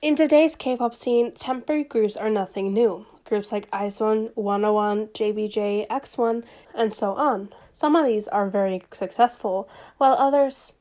In today's K-pop scene, temporary groups are nothing new. Groups like IZ*ONE, 101, JBJ, X1, and so on. Some of these are very successful, while others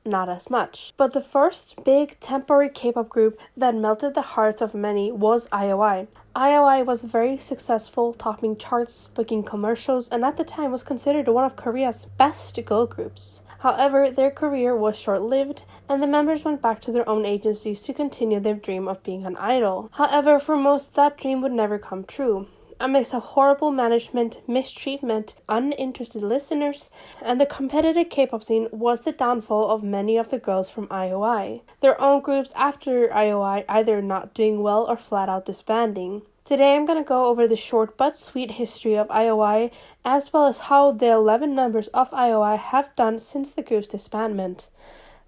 not as much. But the first big temporary K-pop group that melted the hearts of many was IOI. IOI was very successful, topping charts, booking commercials, and at the time was considered one of Korea's best girl groups. However, their career was short-lived, and the members went back to their own agencies to continue their dream of being an idol. However, for most, that dream would never come true. A mix of horrible management, mistreatment, uninterested listeners, and the competitive K-pop scene was the downfall of many of the girls from IOI. Their own groups after IOI either not doing well or flat out disbanding. Today I'm going to go over the short but sweet history of IOI, as well as how the 11 members of IOI have done since the group's disbandment.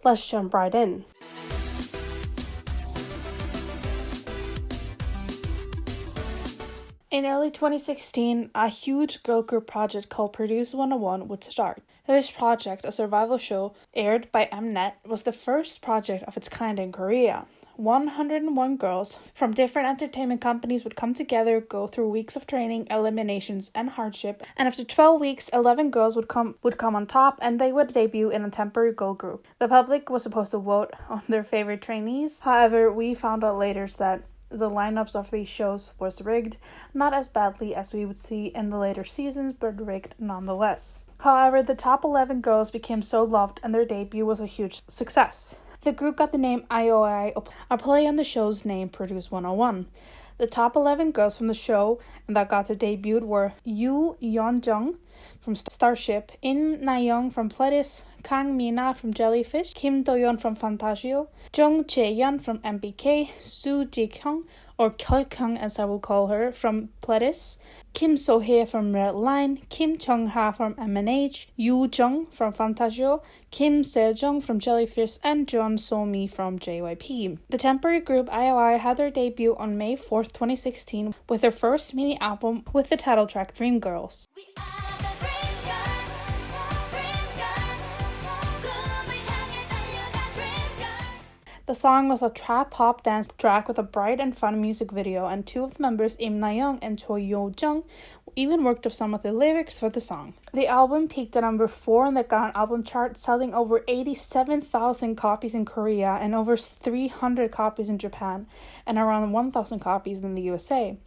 Let's jump right in. In early 2016, a huge girl group project called Produce 101 would start. This project, a survival show aired by Mnet, was the first project of its kind in Korea. 101 girls from different entertainment companies would come together, go through weeks of training, eliminations, and hardship, and after 12 weeks, 11 girls would come on top, and they would debut in a temporary girl group. The public was supposed to vote on their favorite trainees. However, we found out later that the lineups of these shows was rigged, not as badly as we would see in the later seasons, but rigged nonetheless. However, the top 11 girls became so loved, and their debut was a huge success. The group got the name IOI, a play on the show's name, Produce 101. The top 11 girls from the show and that got to debut were Yoo Yeon-jung from Starship, Im Na-young from Pledis, Kang Mina from Jellyfish, Kim Do-yeon from Fantasio, Jung Jae-yeon from MBK, Soo Ji-kyung, or Kyung as I will call her, from Pledis, Kim So-hye from Red Line, Kim Chung-ha from MNH, Yoo Jung from Fantasio, Kim Se-jung from Jellyfish, and Jeon So-mi from JYP. The temporary group IOI had their debut on May 4th, 2016 with their first mini album with the title track Dream Girls. The song was a trap-pop dance track with a bright and fun music video, and two of the members, Im Na-young and Choi Yo-jung, even worked on some of the lyrics for the song. The album peaked at number 4 on the GUGUDAN album chart, selling over 87,000 copies in Korea and over 300 copies in Japan, and around 1,000 copies in the USA.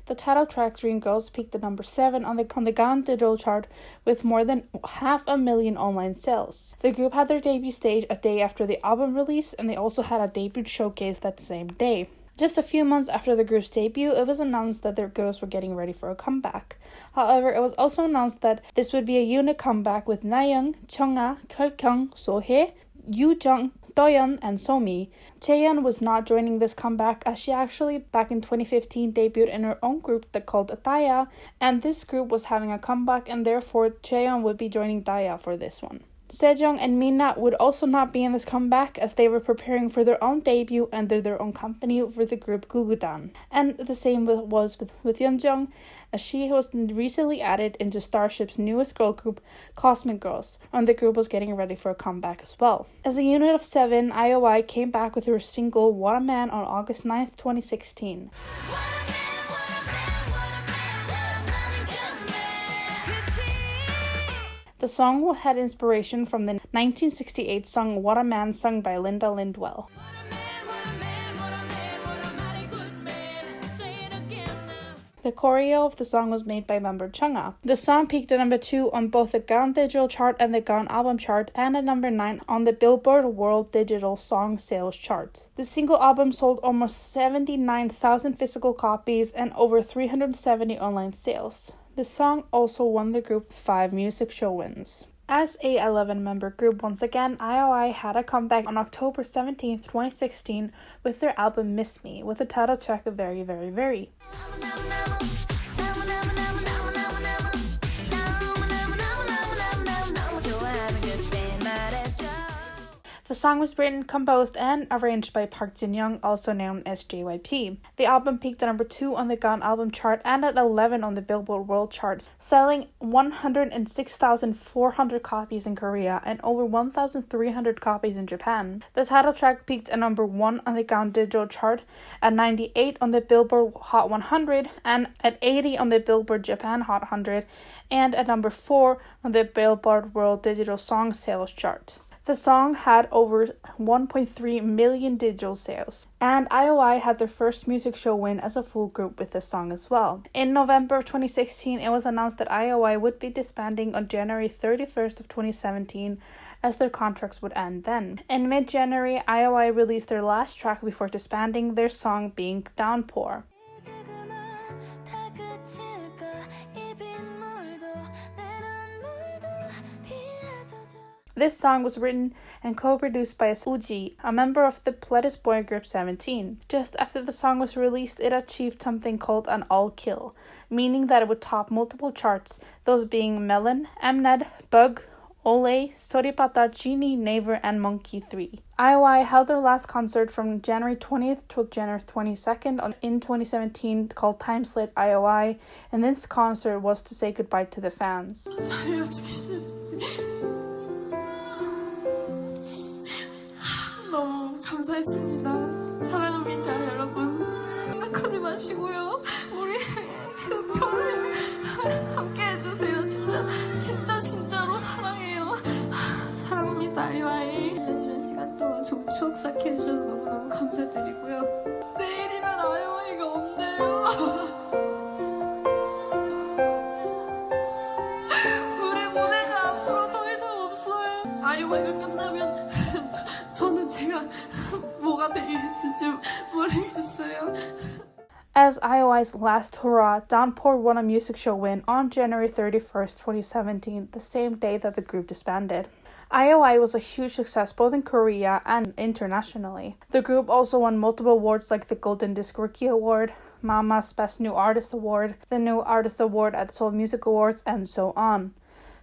The title track Dream Girls peaked at number 7 on the GUGUDAN digital chart with more than 500,000 online sales. The group had their debut stage a day after the album release, and they also had a debut showcase that same day. Just a few months after the group's debut, it was announced that their girls were getting ready for a comeback. However, it was also announced that this would be a unit comeback with Na-young, CHUNGHA, Kyung, SOHYE, Yoo-jung, Do-yeon, and SOMI. Taeyeon was not joining this comeback as she actually back in 2015 debuted in her own group that called Daya, and this group was having a comeback, and therefore Taeyeon would be joining Daya for this one. Sejong and Mina would also not be in this comeback as they were preparing for their own debut under their own company with the group GUGUDAN. And the same was with Yeonjung, as she was recently added into Starship's newest girl group, Cosmic Girls, and the group was getting ready for a comeback as well. As a unit of 7, IOI came back with her single What a Man on August 9th, 2016. The song had inspiration from the 1968 song What a Man sung by Linda Lindwell. The choreo of the song was made by member CHUNGHA. The song peaked at number 2 on both the GUGUDAN digital chart and the GUGUDAN album chart, and at number 9 on the Billboard World Digital Song Sales chart. The single album sold almost 79,000 physical copies and over 370 online sales. The song also won the group 5 music show wins. As a 11-member group, once again, IOI had a comeback on October 17, 2016 with their album Miss Me, with the title track Very Very Very. The song was written, composed, and arranged by Park Jin-young, also known as JYP. The album peaked at number 2 on the GUGUDAN album chart and at 11 on the Billboard World Charts, selling 106,400 copies in Korea and over 1,300 copies in Japan. The title track peaked at number 1 on the GUGUDAN digital chart, at 98 on the Billboard Hot 100, and at 80 on the Billboard Japan Hot 100, and at number 4 on the Billboard World Digital Song Sales chart. The song had over 1.3 million digital sales, and IOI had their first music show win as a full group with this song as well. In November of 2016, it was announced that IOI would be disbanding on January 31st of 2017, as their contracts would end then. In mid-January, IOI released their last track before disbanding, their song being Downpour. This song was written and co-produced by Uji, a member of the latest boy group 17. Just after the song was released, it achieved something called an all-kill, meaning that it would top multiple charts, those being Melon, Mnet, Bug, Olay, Soripata, Genie, Naver, and Monkey 3. IOI held their last concert from January 20th to January 22nd in 2017 called Time Slate IOI, and this concert was to say goodbye to the fans. 너무 감사했습니다. 사랑합니다, 여러분. 생각하지 마시고요. 우리 평생 함께 해주세요. 진짜로 사랑해요. 사랑합니다, IOI. 이런 시간 동안 좋은 추억 쌓게 해주셔서 너무너무 감사드리고요. 내일이면 IOI가 없네요. 우리 무대가 앞으로 더 이상 없어요. IOI가 끝나면 저는 제가 뭐가 되겠을지 모르겠어요. As IOI's last hurrah, Downpour won a music show win on January 31st, 2017, the same day that the group disbanded. IOI was a huge success both in Korea and internationally. The group also won multiple awards like the Golden Disc Rookie Award, Mama's Best New Artist Award, the New Artist Award at Seoul Music Awards, and so on.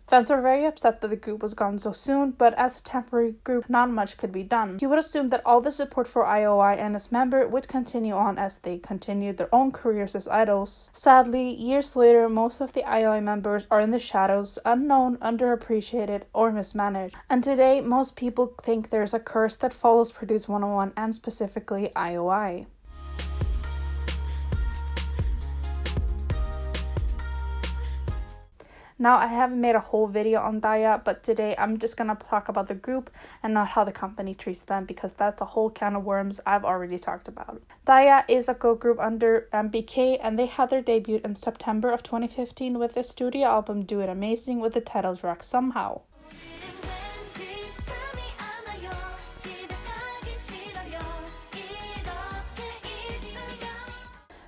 Fans were very upset that the group was gone so soon, but as a temporary group, not much could be done. You would assume that all the support for IOI and its member would continue on as they continued their own careers as idols. Sadly, years later, most of the IOI members are in the shadows, unknown, underappreciated, or mismanaged. And today, most people think there's a curse that follows Produce 101 and specifically IOI. Now, I haven't made a whole video on Daya, but today I'm just going to talk about the group and not how the company treats them, because that's a whole can of worms I've already talked about. Daya is a girl group under MBK, and they had their debut in September of 2015 with their studio album Do It Amazing with the title track Somehow.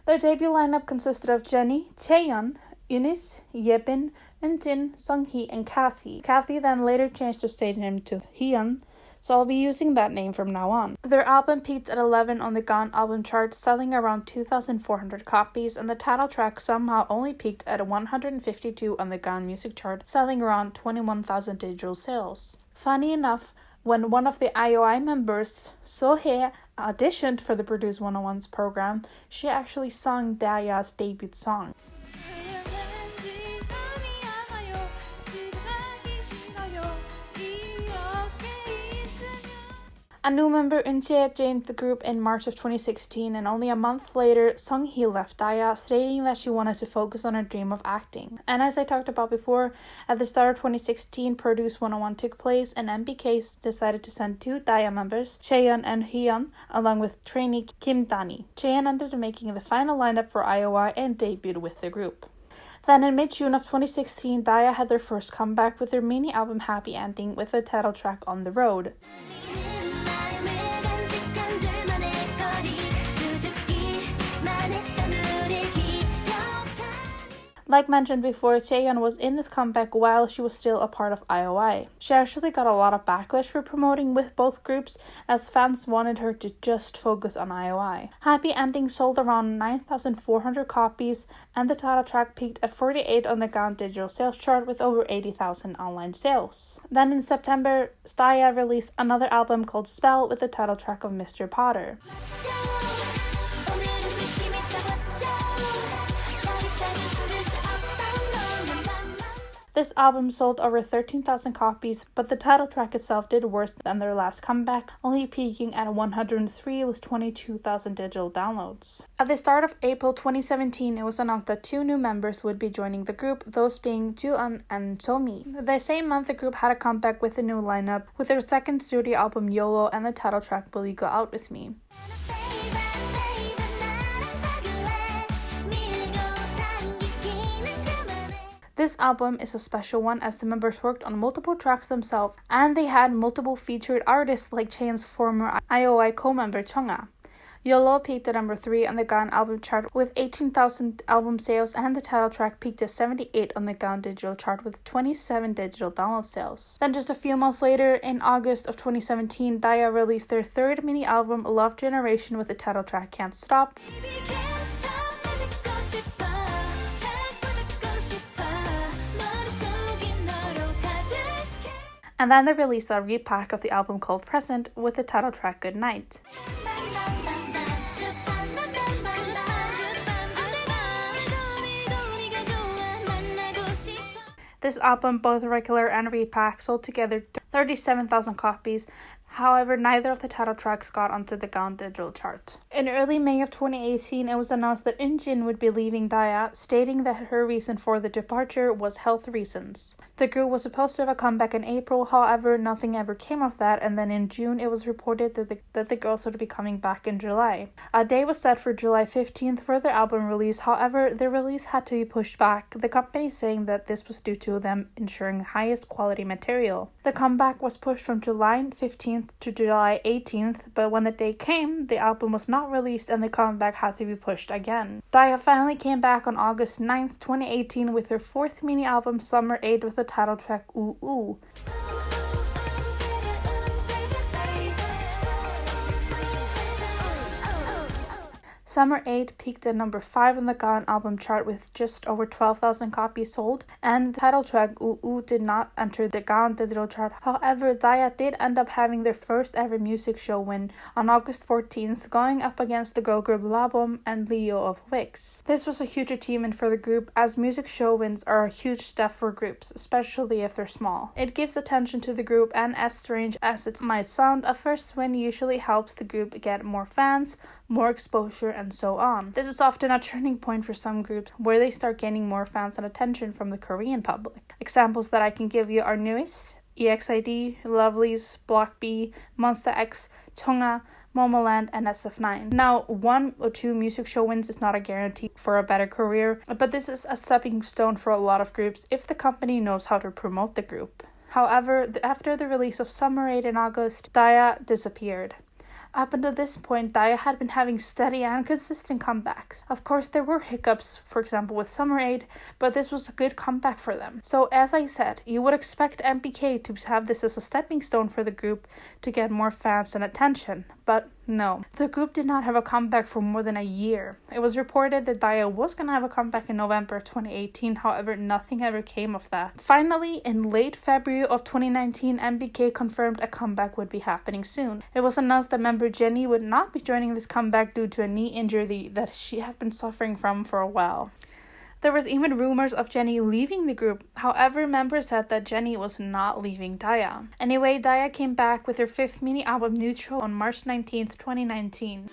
Their debut lineup consisted of Jennie, Chaeyeon, Eunice, Yebin, and Jin, Sunghee, and Kathy. Kathy then later changed her stage name to Hyun, so I'll be using that name from now on. Their album peaked at 11 on the GUGUDAN album chart, selling around 2,400 copies, and the title track somehow only peaked at 152 on the GUGUDAN music chart, selling around 21,000 digital sales. Funny enough, when one of the IOI members, SOHYE, auditioned for the Produce 101's program, she actually sung Daya's debut song. A new member, Eunchae, joined the group in March of 2016, and only a month later, Sunghee left Daya, stating that she wanted to focus on her dream of acting. And as I talked about before, at the start of 2016, Produce 101 took place, and MBK decided to send 2 Daya members, Chaeyeon and Hyun, along with trainee Kim Dani. Chaeyeon ended up making the final lineup for IOI and debuted with the group. Then in mid-June of 2016, Daya had their first comeback with their mini-album Happy Ending with the title track On the Road. Like mentioned before, Chaeyeon was in this comeback while she was still a part of IOI. She actually got a lot of backlash for promoting with both groups, as fans wanted her to just focus on IOI. Happy Ending sold around 9,400 copies, and the title track peaked at 48 on the GUGUDAN digital sales chart with over 80,000 online sales. Then in September, SOHYE released another album called Spell with the title track of Mr. Potter. This album sold over 13,000 copies, but the title track itself did worse than their last comeback, only peaking at 103 with 22,000 digital downloads. At the start of April 2017, it was announced that 2 new members would be joining the group, those being GUGUDAN and SOMI. The same month, the group had a comeback with a new lineup, with their second studio album YOLO and the title track Will You Go Out With Me. This album is a special one as the members worked on multiple tracks themselves, and they had multiple featured artists like Chaeyeon's former IOI co-member CHUNGHA. YOLO peaked at number 3 on the GUGUDAN album chart with 18,000 album sales, and the title track peaked at 78 on the GUGUDAN digital chart with 27 digital download sales. Then just a few months later, in August of 2017, DAIA released their third mini album Love Generation with the title track Can't Stop. And then they released a repack of the album called Present with the title track Good Night. This album, both regular and repack, sold together 37,000 copies. However, neither of the title tracks got onto the GUGUDAN digital chart. In early May of 2018, it was announced that Eunjin would be leaving DAIA, stating that her reason for the departure was health reasons. The group was supposed to have a comeback in April, however, nothing ever came of that, and then in June it was reported that the girls would be coming back in July. A day was set for July 15th for their album release, however, the release had to be pushed back, the company saying that this was due to them ensuring highest quality material. The comeback was pushed from July 15th to July 18th, but when the day came, the album was not released and the comeback had to be pushed again. DAIA finally came back on August 9th, 2018 with their 4th mini album Summer 8 with the title track Ooh Ooh. Summer 8 peaked at number 5 on the GUGUDAN album chart with just over 12,000 copies sold, and the title track Ooh Ooh did not enter the GUGUDAN digital chart. However, DAIA did end up having their first ever music show win on August 14th, going up against the girl group Labom and Leo of WEKI. This was a huge achievement for the group, as music show wins are a huge step for groups, especially if they're small. It gives attention to the group, and as strange as it might sound, a first win usually helps the group get more fans, more exposure, and so on. This is often a turning point for some groups where they start gaining more fans and attention from the Korean public. Examples that I can give you are NU'EST, EXID, Lovelyz, Block B, Monsta X, CHUNGHA, Momoland, and SF9. Now, 1 or 2 music show wins is not a guarantee for a better career, but this is a stepping stone for a lot of groups if the company knows how to promote the group. However, after the release of Summer 8 in August, DAIA disappeared. Up until this point, DAIA had been having steady and consistent comebacks. Of course, there were hiccups, for example with Summer 8, but this was a good comeback for them. So as I said, you would expect MBK to have this as a stepping stone for the group to get more fans and attention, but no. The group did not have a comeback for more than a year. It was reported that DAIA was going to have a comeback in November 2018, however, nothing ever came of that. Finally, in late February of 2019, MBK confirmed a comeback would be happening soon. It was announced that member Jennie would not be joining this comeback due to a knee injury that she had been suffering from for a while. There was even rumors of Jennie leaving the group. However, members said that Jennie was not leaving DAIA. Anyway, DAIA came back with her 5th mini album Neutral on March 19th, 2019.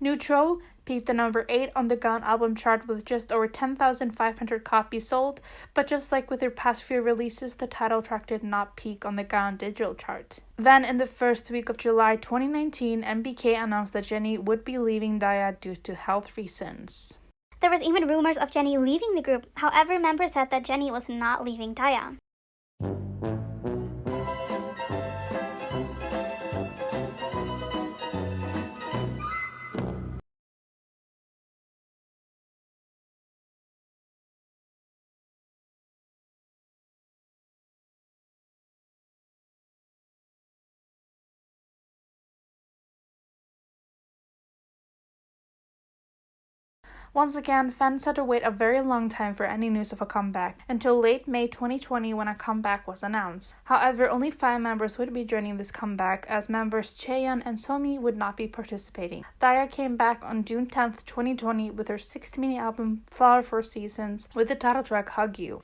Neutral peaked at number 8 on the GUGUDAN album chart with just over 10,500 copies sold, but just like with their past few releases, the title track did not peak on the GUGUDAN digital chart. Then in the first week of July 2019, MBK announced that Jennie would be leaving DAIA due to health reasons. There was even rumors of Jennie leaving the group. However, members said that Jennie was not leaving DAIA. Once again, fans had to wait a very long time for any news of a comeback, until late May 2020 when a comeback was announced. However, only 5 members would be joining this comeback, as members Chaeyeon and SOMI would not be participating. Daya came back on June 10th, 2020 with her 6th mini-album Flower for Seasons with the title track Hug You.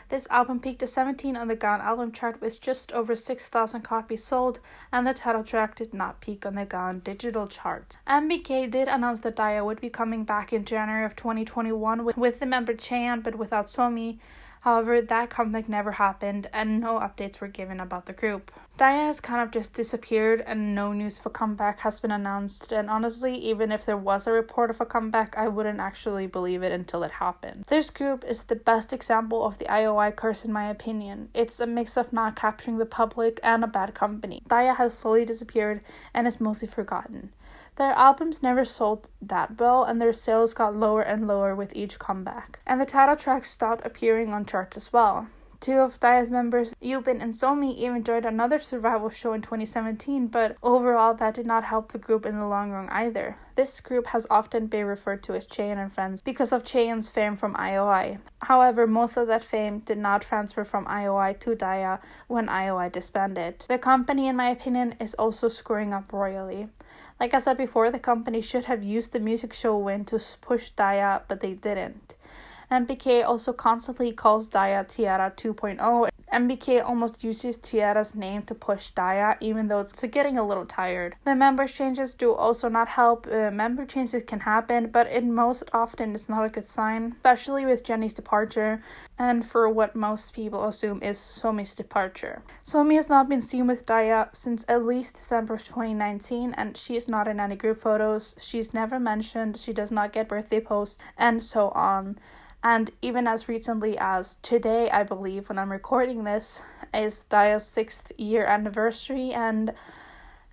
This album peaked at 17 on the GUGUDAN album chart with just over 6,000 copies sold, and the title track did not peak on the GUGUDAN digital chart. MBK did announce that Daya would be coming back in January of 2021 with the member Chaeyeon but without SOMI. However, that comeback never happened and no updates were given about the group. Daya has kind of just disappeared and no news of a comeback has been announced, and honestly, even if there was a report of a comeback, I wouldn't actually believe it until it happened. This group is the best example of the IOI curse in my opinion. It's a mix of not capturing the public and a bad company. Daya has slowly disappeared and is mostly forgotten. Their albums never sold that well, and their sales got lower and lower with each comeback. And the title track stopped appearing on charts as well. 2 of Daya's members, Yubin and SOMI, even joined another survival show in 2017, but overall that did not help the group in the long run either. This group has often been referred to as Chaeyeon and Friends because of Chaeyeon's fame from IOI. However, most of that fame did not transfer from IOI to Daya when IOI disbanded. The company, in my opinion, is also screwing up royally. Like I said before, the company should have used the music show win to push Daya, but they didn't. MBK also constantly calls Daya Tiara 2.0. MBK almost uses Tiara's name to push Daya, even though it's getting a little tired. The member changes do also not help. Member changes can happen, but it most often is not a good sign, especially with Jennie's departure, and for what most people assume is Somi's departure. Somi has not been seen with Daya since at least December of 2019, and she is not in any group photos. She's never mentioned, she does not get birthday posts, and so on. And even as recently as today, I believe, when I'm recording this, is Daya's 6th year anniversary, and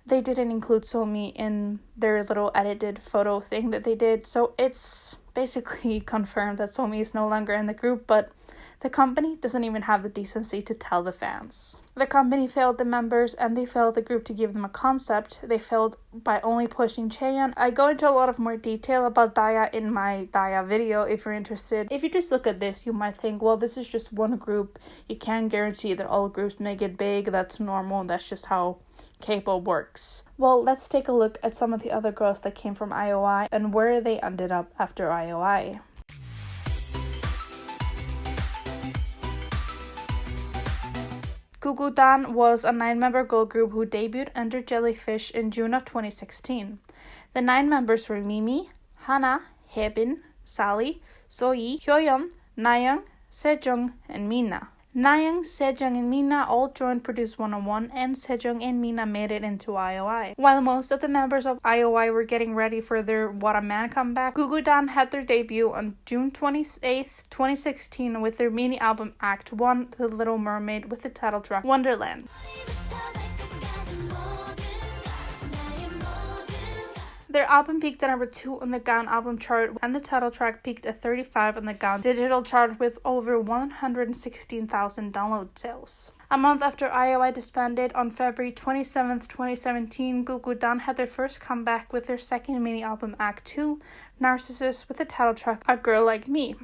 they didn't include SOMI in their little edited photo thing that they did. So it's basically confirmed that SOMI is no longer in the group, but the company doesn't even have the decency to tell the fans. The company failed the members and they failed the group to give them a concept. They failed by only pushing Chaeyeon. I go into a lot of more detail about Daya in my Daya video if you're interested. If you just look at this, you might think, well, this is just one group. You can't guarantee that all groups make it big. That's normal. That's just how K-pop works. Well, let's take a look at some of the other girls that came from IOI and where they ended up after IOI. GUGUDAN was a 9-member girl group who debuted under Jellyfish in June of 2016. The 9 members were Mimi, Hana, Haebin, Sally, SOHYE, Hyoyeon, Nayoung, Sejong, and Mina. Nayoung, Sejong, and Mina all joined Produce 101, and Sejong and Mina made it into IOI. While most of the members of IOI were getting ready for their What a Man comeback, GUGUDAN had their debut on June 28th, 2016 with their mini-album Act 1, The Little Mermaid, with the title track Wonderland. Their album peaked at number 2 on the GUGUDAN album chart, and the title track peaked at 35 on the GUGUDAN digital chart with over 116,000 download sales. A month after IOI disbanded, on February 27, 2017, GUGUDAN had their first comeback with their second mini-album Act 2, Narcissus, with the title track A Girl Like Me.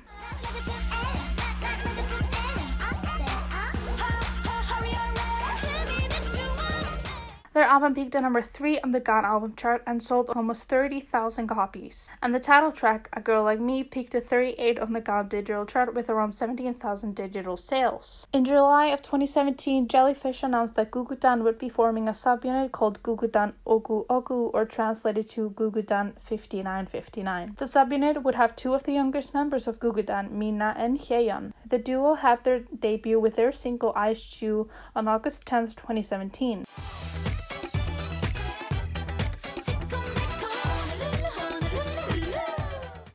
Their album peaked at number 3 on the GUGUDAN album chart and sold almost 30,000 copies. And the title track, A Girl Like Me, peaked at 38 on the GUGUDAN digital chart with around 17,000 digital sales. In July of 2017, Jellyfish announced that GUGUDAN would be forming a subunit called GUGUDAN Ogu Ogu, or translated to GUGUDAN 5959. The subunit would have 2 of the youngest members of GUGUDAN, Mina and Hyeyeon. The duo had their debut with their single Ice Chew on August 10th, 2017.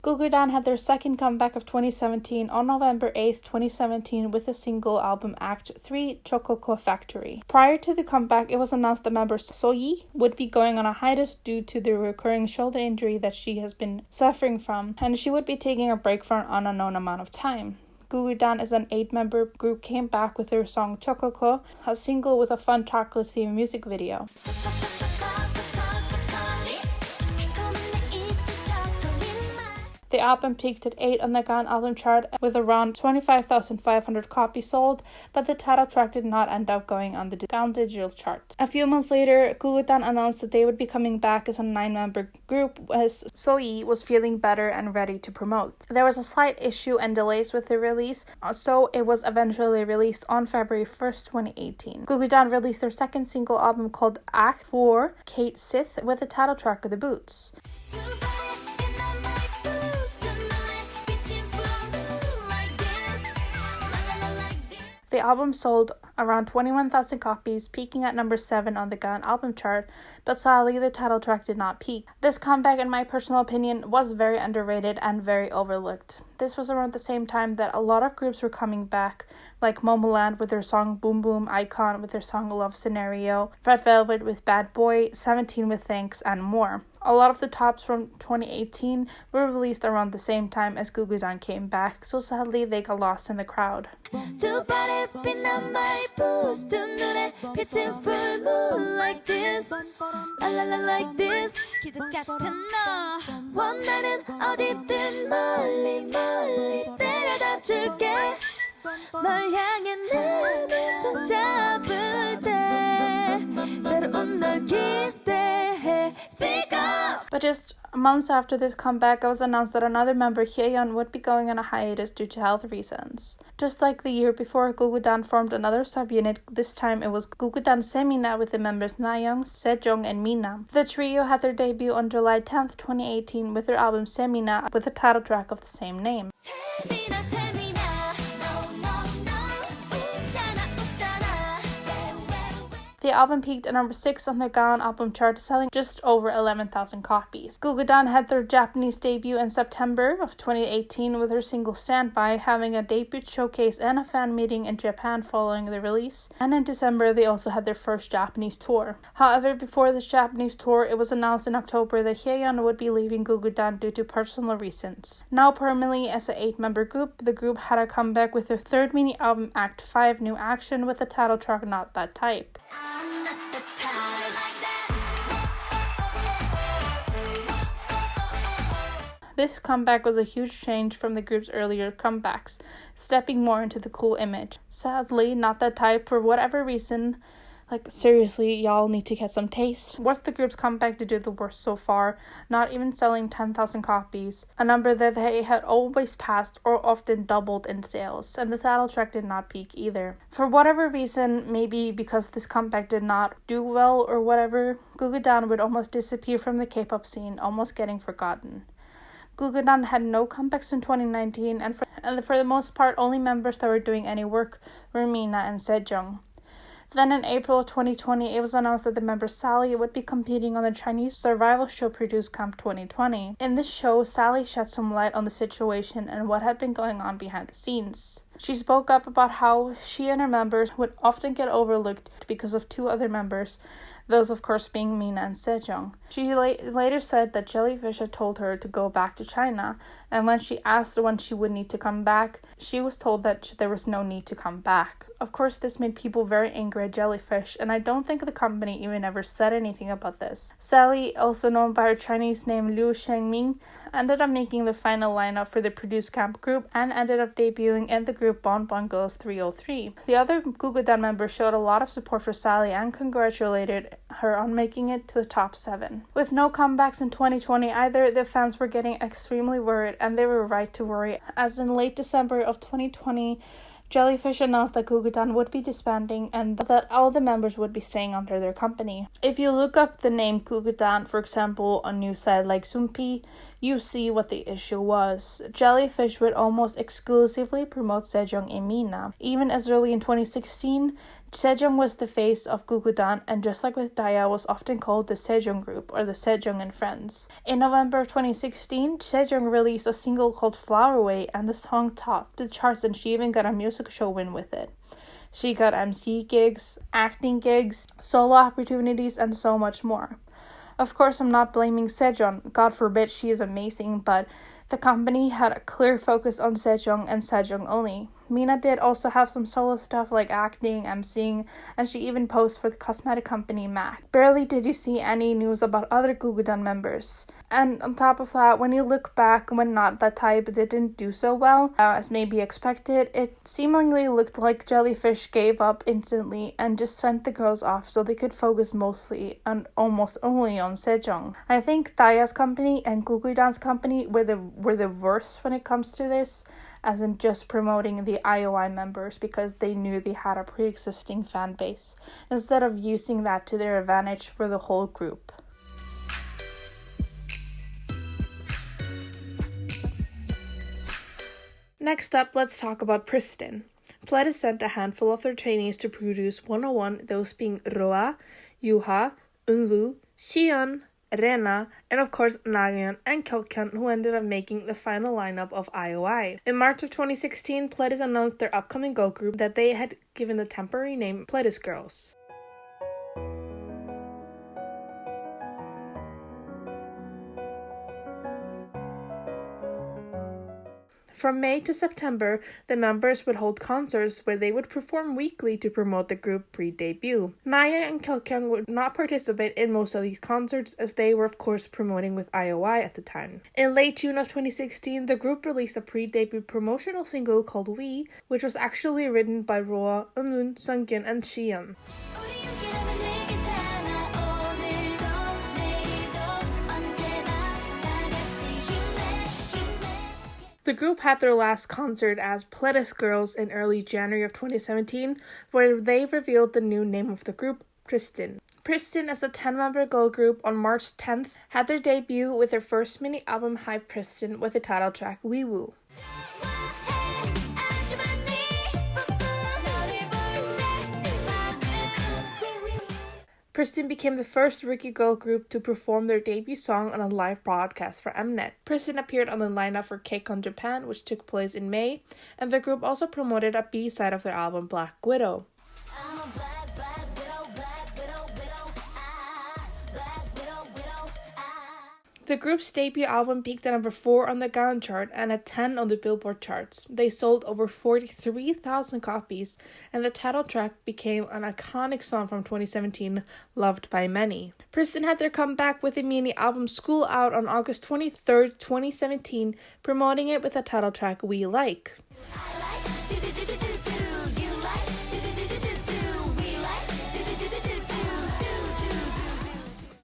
GUGUDAN had their second comeback of 2017 on November 8th, 2017 with the single album Act 3, Chococo Factory. Prior to the comeback, it was announced that member SOHYE would be going on a hiatus due to the recurring shoulder injury that she has been suffering from, and she would be taking a break for an unknown amount of time. GUGUDAN is an 8-member group, came back with their song CHUNGHA, a single with a fun chocolate-themed music video. The album peaked at 8 on the GUGUDAN album chart with around 25,500 copies sold, but the title track did not end up going on the GUGUDAN digital chart. A few months later, GUGUDAN announced that they would be coming back as a 9-member group as SOHYE was feeling better and ready to promote. There was a slight issue and delays with the release, so it was eventually released on February 1st, 2018. GUGUDAN released their second single album called Act 4, Kate Sith, with the title track of The Boots. The album sold around 21,000 copies, peaking at number 7 on the GUGUDAN album chart, but sadly the title track did not peak. This comeback, in my personal opinion, was very underrated and very overlooked. This was around the same time that a lot of groups were coming back, like Momoland with their song Boom Boom, iKON with their song Love Scenario, Red Velvet with Bad Boy, 17 with Thanks, and more. A lot of the tops from 2018 were released around the same time as GUGUDAN came back, so sadly they got lost in the crowd. 널 향해 내 미소 잡을 때 새로운 널 기대해 Speak up! But just months after this comeback, it was announced that another member, Hyeyeon, would be going on a hiatus due to health reasons. Just like the year before, GUGUDAN formed another subunit. This time it was GUGUDAN Semina with the members Nayoung, Sejong, and Mina. The trio had their debut on July 10th, 2018 with their album Semina with the title track of the same name. The album peaked at number 6 on the GUGUDAN album chart, selling just over 11,000 copies. GUGUDAN had their Japanese debut in September of 2018 with their single Standby, having a debut showcase and a fan meeting in Japan following the release. And in December, they also had their first Japanese tour. However, before this Japanese tour, it was announced in October that Hyeyeon would be leaving GUGUDAN due to personal reasons. Now permanently as an 8-member group, the group had a comeback with their third mini-album Act 5 New Action with the title track Not That Type. This comeback was a huge change from the group's earlier comebacks, stepping more into the cool image. Sadly, Not That Type, for whatever reason, seriously, y'all need to get some taste, was the group's comeback to do the worst so far, not even selling 10,000 copies, a number that they had always passed or often doubled in sales, and the title track did not peak either. For whatever reason, maybe because this comeback did not do well or whatever, GUGUDAN would almost disappear from the K-pop scene, almost getting forgotten. GUGUDAN had no comebacks in 2019, and for the most part, only members that were doing any work were Mina and Sejong. Then in April 2020, it was announced that the member Sally would be competing on the Chinese survival show Produce Camp 2020. In this show, Sally shed some light on the situation and what had been going on behind the scenes. She spoke up about how she and her members would often get overlooked because of 2 other members, those of course being Mina and Sejong. She later said that Jellyfish had told her to go back to China, and when she asked when she would need to come back, she was told that there was no need to come back. Of course, this made people very angry at Jellyfish, and I don't think the company even ever said anything about this. Sally, also known by her Chinese name Liu Shengming, ended up making the final lineup for the Produce Camp group and ended up debuting in the group Bon Bon Girls 303. The other GUGUDAN members showed a lot of support for Sally and congratulated her on making it to the top 7. With no comebacks in 2020 either, the fans were getting extremely worried, and they were right to worry, as in late December of 2020, Jellyfish announced that GUGUDAN would be disbanding and that all the members would be staying under their company. If you look up the name GUGUDAN, for example, on news site like Sumpi, you see what the issue was. Jellyfish would almost exclusively promote Sejong and Mina. Even as early in 2016, Sejong was the face of GUGUDAN, and just like with Daya, was often called the Sejong Group or the Sejong and Friends. In November of 2016, Sejong released a single called Flower Way, and the song topped the charts, and she even got a music show win with it. She got MC gigs, acting gigs, solo opportunities, and so much more. Of course, I'm not blaming Sejong. God forbid, she is amazing, but The company had a clear focus on Sejong and Sejong only. Mina did also have some solo stuff like acting, emceeing, and she even posed for the cosmetic company MAC. Barely did you see any news about other GUGUDAN members. And on top of that, when you look back when Not That Type didn't do so well, as maybe expected, it seemingly looked like Jellyfish gave up instantly and just sent the girls off so they could focus mostly and almost only on Sejong. I think Taya's company and GUGUDAN's company were the worst when it comes to this, as in just promoting the IOI members because they knew they had a pre-existing fan base, instead of using that to their advantage for the whole group. Next up, let's talk about PRISTIN. Pledis sent a handful of their trainees to produce 101, those being Roa, Yuha, Eunwoo, Xion, Rena, and of course Nayeon and Kyeokhyun, who ended up making the final lineup of IOI. In March of 2016, Pledis announced their upcoming girl group that they had given the temporary name Pledis Girls. From May to September, the members would hold concerts where they would perform weekly to promote the group pre-debut. Naya and Kyeokhyun would not participate in most of these concerts as they were of course promoting with IOI at the time. In late June of 2016, the group released a pre-debut promotional single called We, which was actually written by Roa, Eunwoo, Sungkyun, and Xion. The group had their last concert as Pledis Girls in early January of 2017, where they revealed the new name of the group, PRISTIN. PRISTIN, as a 10-member girl group, on March 10th, had their debut with their first mini album Hi PRISTIN with the title track Wee Woo. PRISTIN became the first Rookie girl group to perform their debut song on a live broadcast for Mnet. PRISTIN appeared on the lineup for KCON Japan, which took place in May, and the group also promoted a B-side of their album Black Widow. The group's debut album peaked at number 4 on the Gaon chart and at 10 on the Billboard charts. They sold over 43,000 copies, and the title track became an iconic song from 2017, loved by many. PRISTIN had their comeback with the mini album School out on August 23rd, 2017, promoting it with the title track We Like.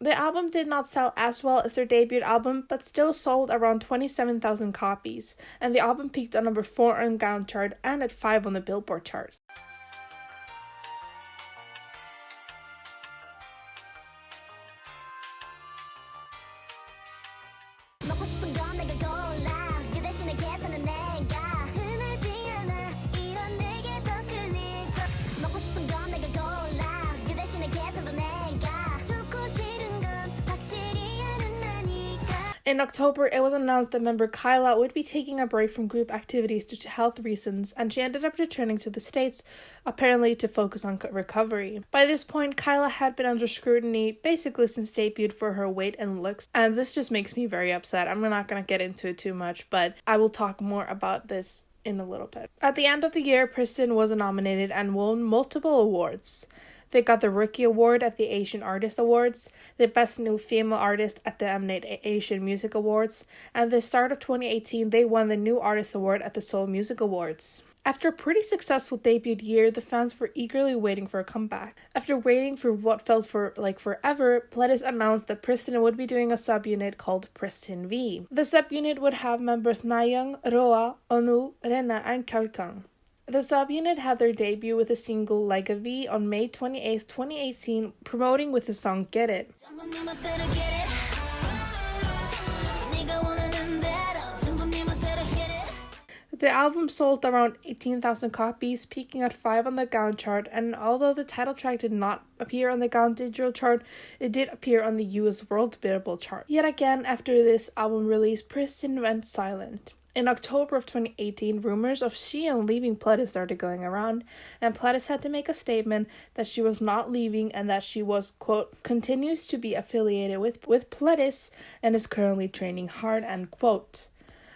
The album did not sell as well as their debut album, but still sold around 27,000 copies, and the album peaked at number 4 on the Gaon chart and at 5 on the Billboard chart. In October, it was announced that member Kyla would be taking a break from group activities due to health reasons, and she ended up returning to the States, apparently to focus on recovery. By this point, Kyla had been under scrutiny basically since debuted for her weight and looks, and this just makes me very upset. I'm not going to get into it too much, but I will talk more about this in a little bit. At the end of the year, PRISTIN was nominated and won multiple awards. They got the Rookie Award at the Asian Artist Awards, the Best New Female Artist at the Mnet Asian Music Awards, and at the start of 2018, they won the New Artist Award at the Seoul Music Awards. After a pretty successful debut year, the fans were eagerly waiting for a comeback. After waiting for what felt like forever, Pledis announced that PRISTIN would be doing a subunit called PRISTIN V. The subunit would have members Nayeon, Roa, Eunwoo, Rena, and Kyeokhyun. The subunit had their debut with the single Like a V on May 28, 2018, promoting with the song Get It. The album sold around 18,000 copies, peaking at 5 on the Gaon chart, and although the title track did not appear on the Gaon digital chart, it did appear on the US World Billboard chart. Yet again, after this album release, PRISTIN went silent. In October of 2018, rumors of Xion leaving Pledis started going around, and Pledis had to make a statement that she was not leaving and that she was, quote, continues to be affiliated with Pledis and is currently training hard, end quote.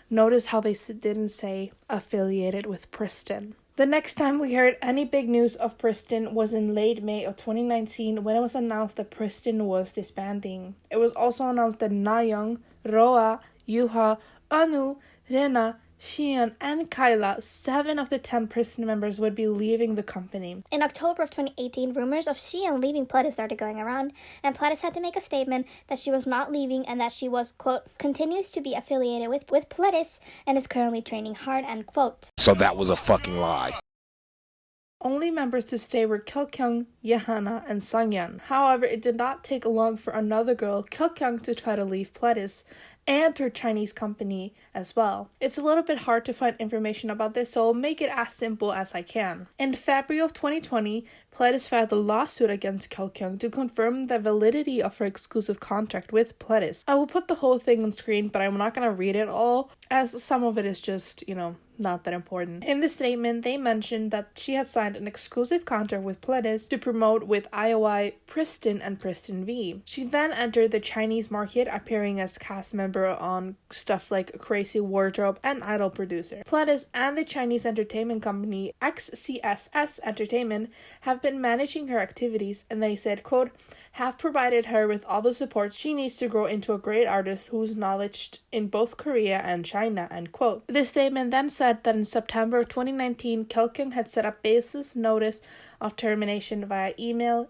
Notice how they didn't say affiliated with PRISTIN. The next time we heard any big news of PRISTIN was in late May of 2019 when it was announced that PRISTIN was disbanding. It was also announced that Nayoung, Roa, Yuha, Anu, Rena, Xian, and Kyla, 7 of the 10 PRISTIN members, would be leaving the company. In October of 2018, rumors of Xian leaving Pledis started going around, and Pledis had to make a statement that she was not leaving and that she was, quote, continues to be affiliated with Pledis and is currently training hard, end quote. So that was a fucking lie. Only members to stay were Kyeokyoung, Yehana, and Sungyeon. However, it did not take long for another girl, Kyeokyoung, to try to leave Pledis and her Chinese company as well. It's a little bit hard to find information about this, so I'll make it as simple as I can. In February of 2020, Pledis filed a lawsuit against Kyeokyoung to confirm the validity of her exclusive contract with Pledis. I will put the whole thing on screen, but I'm not going to read it all, as some of it is just, not that important. In the statement, they mentioned that she had signed an exclusive contract with Pledis to promote with IOI, PRISTIN, and PRISTIN V. She then entered the Chinese market, appearing as cast member on stuff like Crazy Wardrobe and Idol Producer. Pledis and the Chinese entertainment company XCSS Entertainment have been managing her activities, and they said, quote, have provided her with all the support she needs to grow into a great artist who's knowledged in both Korea and China, end quote. This statement then said that in September 2019, Kyeokyoung had set up baseless notice of termination via email,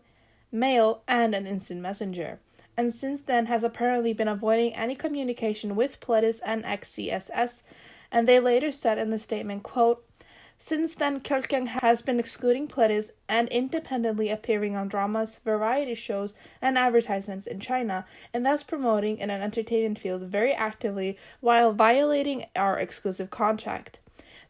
mail, and an instant messenger, and since then has apparently been avoiding any communication with Pledis and XCSS, and they later said in the statement, quote, since then, Kyeokyoung has been excluding Pledis and independently appearing on dramas, variety shows, and advertisements in China, and thus promoting in an entertainment field very actively while violating our exclusive contract.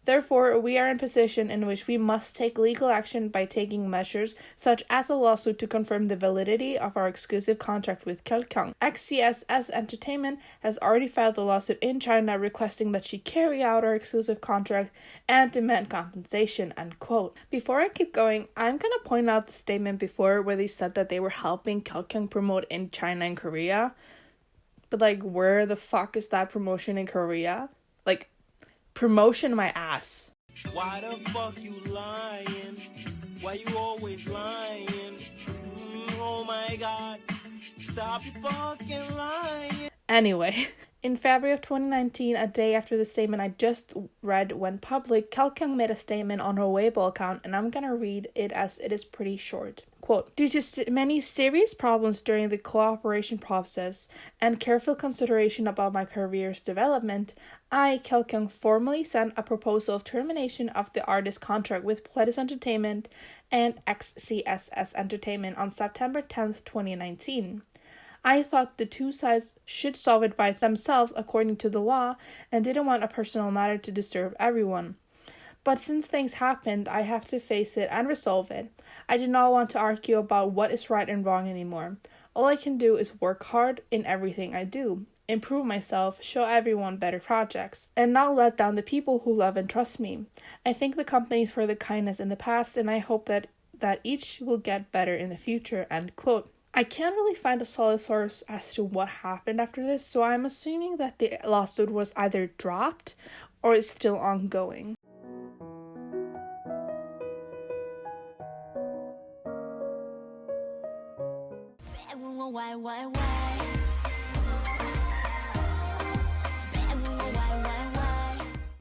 Therefore, we are in a position in which we must take legal action by taking measures such as a lawsuit to confirm the validity of our exclusive contract with Kyeokyoung. XCSS Entertainment has already filed a lawsuit in China requesting that she carry out our exclusive contract and demand compensation, end quote. Before I keep going, I'm gonna point out the statement before where they said that they were helping Kyeokyoung promote in China and Korea. But where the fuck is that promotion in Korea? Promotion my ass. Why the fuck you lying? Why you always lying? Oh my god. Stop fucking lying. Anyway, in February of 2019, a day after the statement I just read went public, Kyeokyoung made a statement on her Weibo account, and I'm gonna read it as it is pretty short. Quote, due to many serious problems during the cooperation process and careful consideration about my career's development, I, Kyeokyoung, formally sent a proposal of termination of the artist contract with Pledis Entertainment and XCSS Entertainment on September 10th, 2019. I thought the two sides should solve it by themselves according to the law and didn't want a personal matter to disturb everyone. But since things happened, I have to face it and resolve it. I do not want to argue about what is right and wrong anymore. All I can do is work hard in everything I do, improve myself, show everyone better projects, and not let down the people who love and trust me. I thank the companies for the kindness in the past, and I hope that each will get better in the future, end quote. I can't really find a solid source as to what happened after this, so I'm assuming that the lawsuit was either dropped or is still ongoing.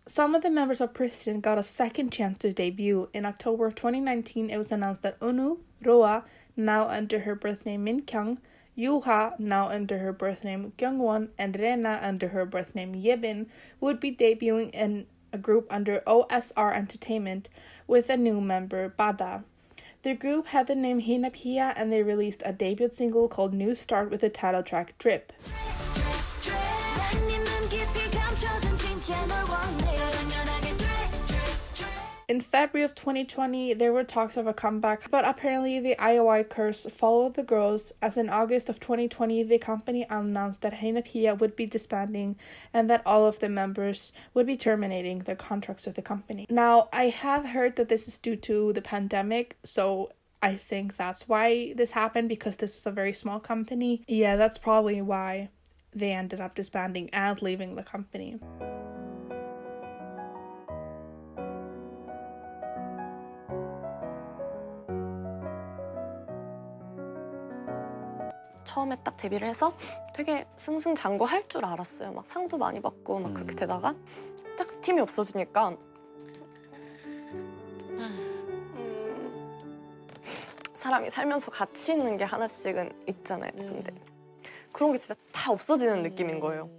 Some of the members of PRISTIN got a second chance to debut. In October of 2019, it was announced that Unu, Roa, now under her birth name Minkyung, Yuha, now under her birth name Kyungwon, and Rena, under her birth name Yebin, would be debuting in a group under OSR Entertainment with a new member, Bada. The group had the name Hinapia, and they released a debut single called New Start with the title track Drip. In February of 2020, there were talks of a comeback, but apparently the IOI Curse followed the girls, as in August of 2020, the company announced that Hinapia would be disbanding and that all of the members would be terminating their contracts with the company. Now, I have heard that this is due to the pandemic, so I think that's why this happened, because this was a very small company. Yeah, that's probably why they ended up disbanding and leaving the company. 처음에 딱 데뷔를 해서 되게 승승장구할 줄 알았어요. 막 상도 많이 받고 막 그렇게 되다가 딱 팀이 없어지니까 사람이 살면서 가치 있는 게 하나씩은 있잖아요. 근데 그런 게 진짜 다 없어지는 느낌인 거예요.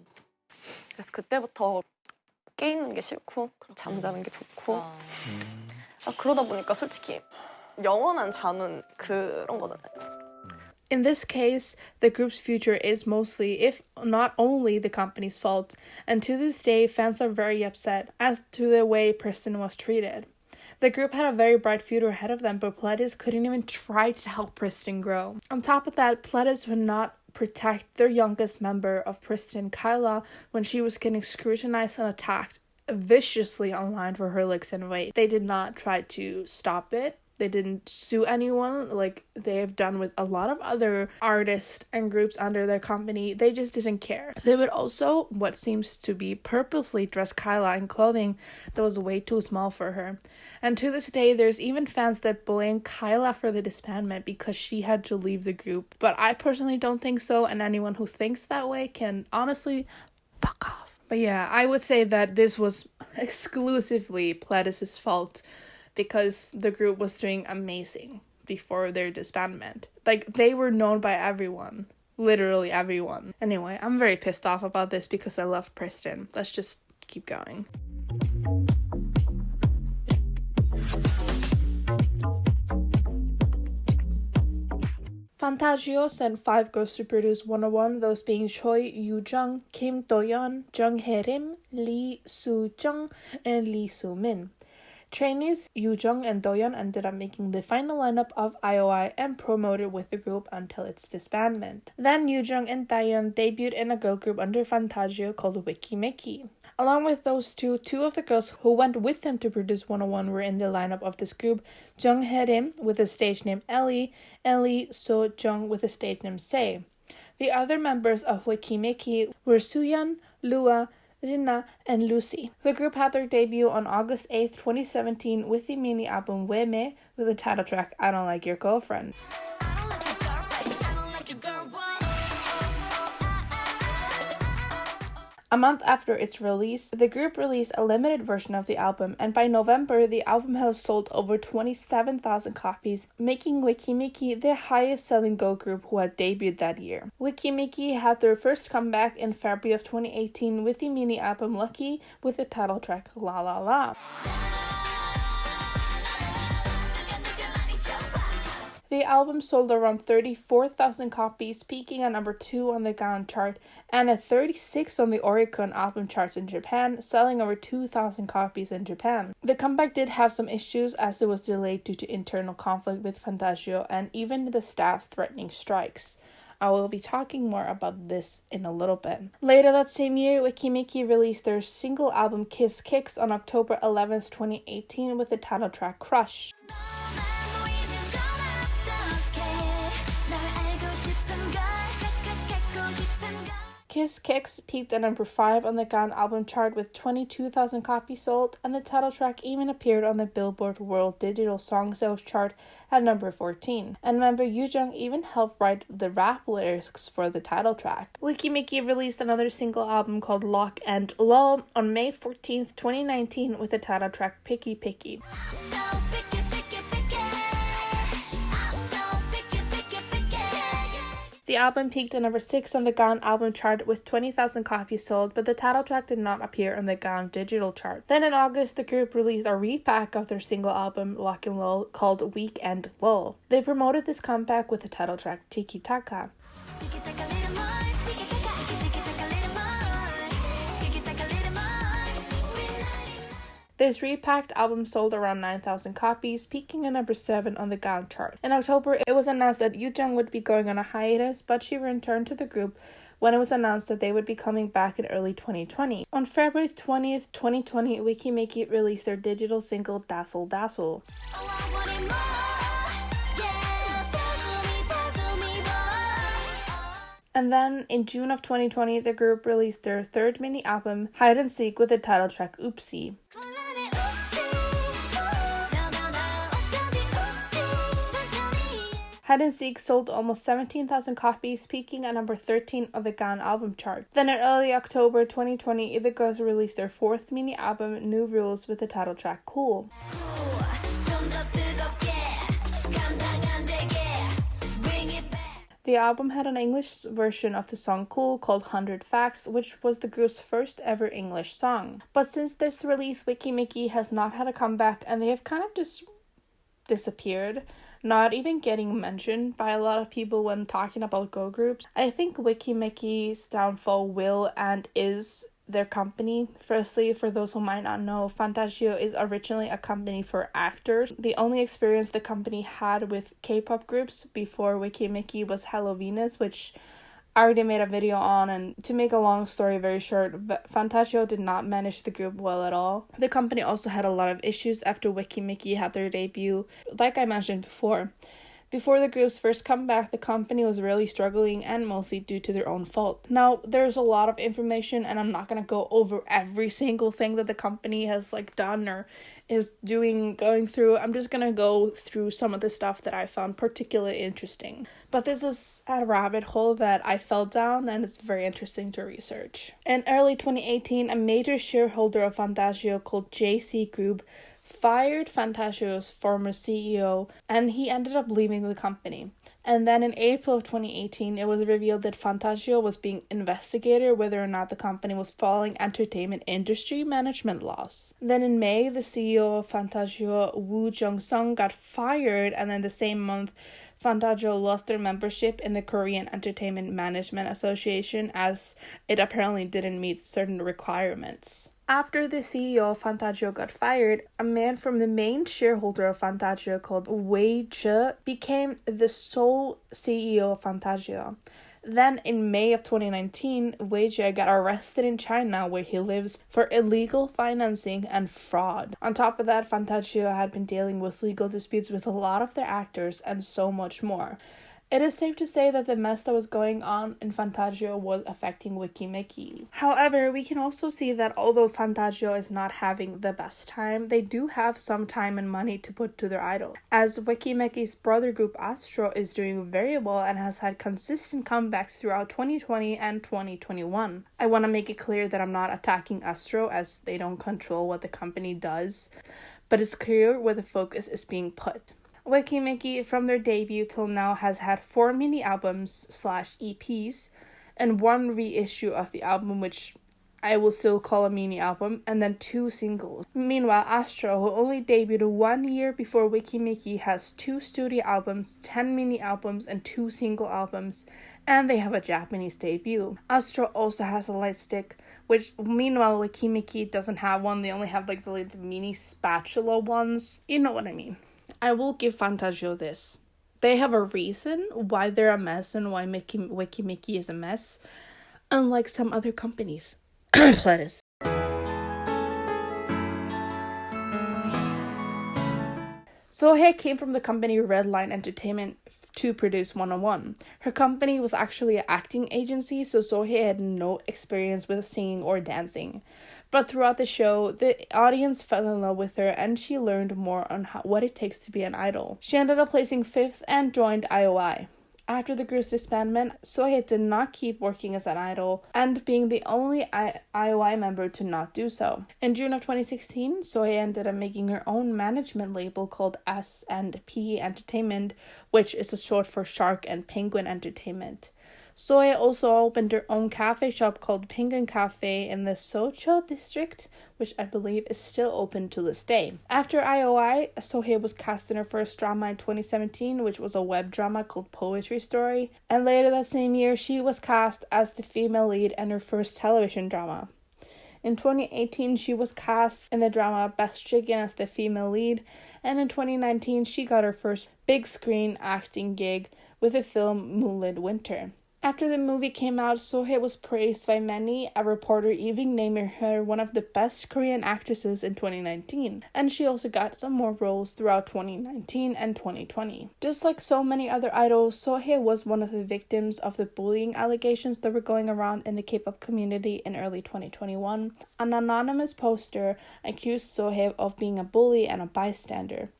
그래서 그때부터 깨 있는 게 싫고 잠자는 게 좋고 그러다 보니까 솔직히 영원한 잠은 그런 거잖아요. In this case, the group's future is mostly, if not only, the company's fault, and to this day, fans are very upset as to the way PRISTIN was treated. The group had a very bright future ahead of them, but Pledis couldn't even try to help PRISTIN grow. On top of that, Pledis would not protect their youngest member of PRISTIN, Kyla, when she was getting scrutinized and attacked viciously online for her looks and weight. They did not try to stop it. They didn't sue anyone like they have done with a lot of other artists and groups under their company. They just didn't care. They would also, what seems to be, purposely dress Kyla in clothing that was way too small for her. And to this day, there's even fans that blame Kyla for the disbandment because she had to leave the group. But I personally don't think so, and anyone who thinks that way can honestly fuck off. But yeah, I would say that this was exclusively Pledis' fault, because the group was doing amazing before their disbandment. Like, they were known by everyone. Literally everyone. Anyway, I'm very pissed off about this because I love PRISTIN. Let's just keep going. Fantagio sent 5 girls to produce 101, those being Choi Yoo-jung, Kim Do-yeon, Jung Hae-rim, Lee Soo-jung, and Lee Soo-min. Trainees Yoo-jung and Do-yeon ended up making the final lineup of IOI and promoted with the group until its disbandment. Then Yoo-jung and Do-yeon debuted in a girl group under Fantagio called WEKI MEKI. Along with those two of the girls who went with them to produce 101 were in the lineup of this group: Jung Hae-rim with the stage name Ellie, and Lee So-jung with the stage name Se. The other members of WEKI MEKI were Sooyeon, Lua, Rina, and Lucy. The group had their debut on August 8th, 2017 with the mini album Weme with the title track I Don't Like Your Girlfriend. A month after its release, the group released a limited version of the album, and by November, the album has sold over 27,000 copies, making WEKI MEKI the highest-selling girl group who had debuted that year. WEKI MEKI had their first comeback in February of 2018 with the mini album Lucky with the title track La La La. The album sold around 34,000 copies, peaking at number 2 on the Gaon chart and at 36 on the Oricon album charts in Japan, selling over 2,000 copies in Japan. The comeback did have some issues as it was delayed due to internal conflict with Fantagio and even the staff threatening strikes. I will be talking more about this in a little bit. Later that same year, WEKI MEKI released their single album Kiss Kicks on October 11th, 2018 with the title track Crush. Kiss Kicks peaked at number 5 on the Gaon album chart with 22,000 copies sold, and the title track even appeared on the Billboard World Digital Song Sales chart at number 14. And member Yoo-jung even helped write the rap lyrics for the title track. WEKI MEKI released another single album called Lock and Lull on May 14th, 2019 with the title track Picky Picky. The album peaked at number 6 on the Gaon album chart with 20,000 copies sold, but the title track did not appear on the Gaon digital chart. Then in August, the group released a repack of their single album Lock and Lull called Weekend Lull. They promoted this comeback with the title track Tiki Taka. This repacked album sold around 9,000 copies, peaking at number 7 on the Gaon chart. In October, it was announced that Yoo-jung would be going on a hiatus, but she returned to the group when it was announced that they would be coming back in early 2020. On February 20th, 2020, WEKI MEKI released their digital single Dazzle Dazzle. And then, in June of 2020, the group released their third mini album, Hide and Seek, with the title track Oopsie. Hide and Seek sold almost 17,000 copies, peaking at number 13 on the GUGUDAN album chart. Then in early October 2020, the girls released their fourth mini album, New Rules, with the title track Cool. The album had an English version of the song Cool called 100 Facts, which was the group's first ever English song. But since this release, MEKI has not had a comeback, and they have kind of just disappeared, not even getting mentioned by a lot of people when talking about girl groups. I think MEKI's downfall will and is their company. Firstly, for those who might not know, Fantagio is originally a company for actors. The only experience the company had with K-pop groups before MEKI was Hello Venus, which I already made a video on, and to make a long story very short, Fantagio did not manage the group well at all. The company also had a lot of issues after MEKI had their debut, like I mentioned before. Before the group's first comeback, the company was really struggling, and mostly due to their own fault. Now, there's a lot of information, and I'm not going to go over every single thing that the company has done or is going through. I'm just going to go through some of the stuff that I found particularly interesting. But this is a rabbit hole that I fell down, and it's very interesting to research. In early 2018, a major shareholder of Fantagio called JC Group fired Fantagio's former CEO, and he ended up leaving the company. And then in April of 2018, it was revealed that Fantagio was being investigated whether or not the company was following entertainment industry management laws. Then in May, the CEO of Fantagio, Woo Jung-sung, got fired, and then the same month, Fantagio lost their membership in the Korean Entertainment Management Association, as it apparently didn't meet certain requirements. After the CEO of Fantagio got fired, a man from the main shareholder of Fantagio called WJSN became the sole CEO of Fantagio. Then in May of 2019, WJSN got arrested in China, where he lives, for illegal financing and fraud. On top of that, Fantagio had been dealing with legal disputes with a lot of their actors and so much more. It is safe to say that the mess that was going on in Fantagio was affecting MEKI. However, we can also see that although Fantagio is not having the best time, they do have some time and money to put to their idol. As MEKI's brother group Astro is doing very well and has had consistent comebacks throughout 2020 and 2021. I want to make it clear that I'm not attacking Astro, as they don't control what the company does, but it's clear where the focus is being put. MEKI, from their debut till now, has had 4 mini albums / EPs and 1 reissue of the album, which I will still call a mini album, and then 2 singles. Meanwhile, Astro, who only debuted 1 year before MEKI, has 2 studio albums, 10 mini albums, and 2 single albums, and they have a Japanese debut. Astro also has a light stick, which meanwhile MEKI doesn't have one. They only have the mini spatula ones. You know what I mean. I will give Fantagio this. They have a reason why they're a mess and why MEKI is a mess, unlike some other companies. Please. SOHYE came from the company Redline Entertainment to produce 101. Her company was actually an acting agency, so SOHYE had no experience with singing or dancing. But throughout the show, the audience fell in love with her, and she learned more on what it takes to be an idol. She ended up placing 5th and joined IOI. After the group's disbandment, SOHYE did not keep working as an idol, and being the only IOI member to not do so. In June of 2016, SOHYE ended up making her own management label called S&P Entertainment, which is a short for Shark and Penguin Entertainment. SOHYE also opened her own cafe shop called Penguin Cafe in the Socho district, which I believe is still open to this day. After IOI, SOHYE was cast in her first drama in 2017, which was a web drama called Poetry Story, and later that same year she was cast as the female lead in her first television drama. In 2018, she was cast in the drama Best Chicken as the female lead, and in 2019 she got her first big screen acting gig with the film Moonlit Winter. After the movie came out, SOHYE was praised by many, a reporter even naming her one of the best Korean actresses in 2019, and she also got some more roles throughout 2019 and 2020. Just like so many other idols, SOHYE was one of the victims of the bullying allegations that were going around in the K-pop community in early 2021. An anonymous poster accused SOHYE of being a bully and a bystander.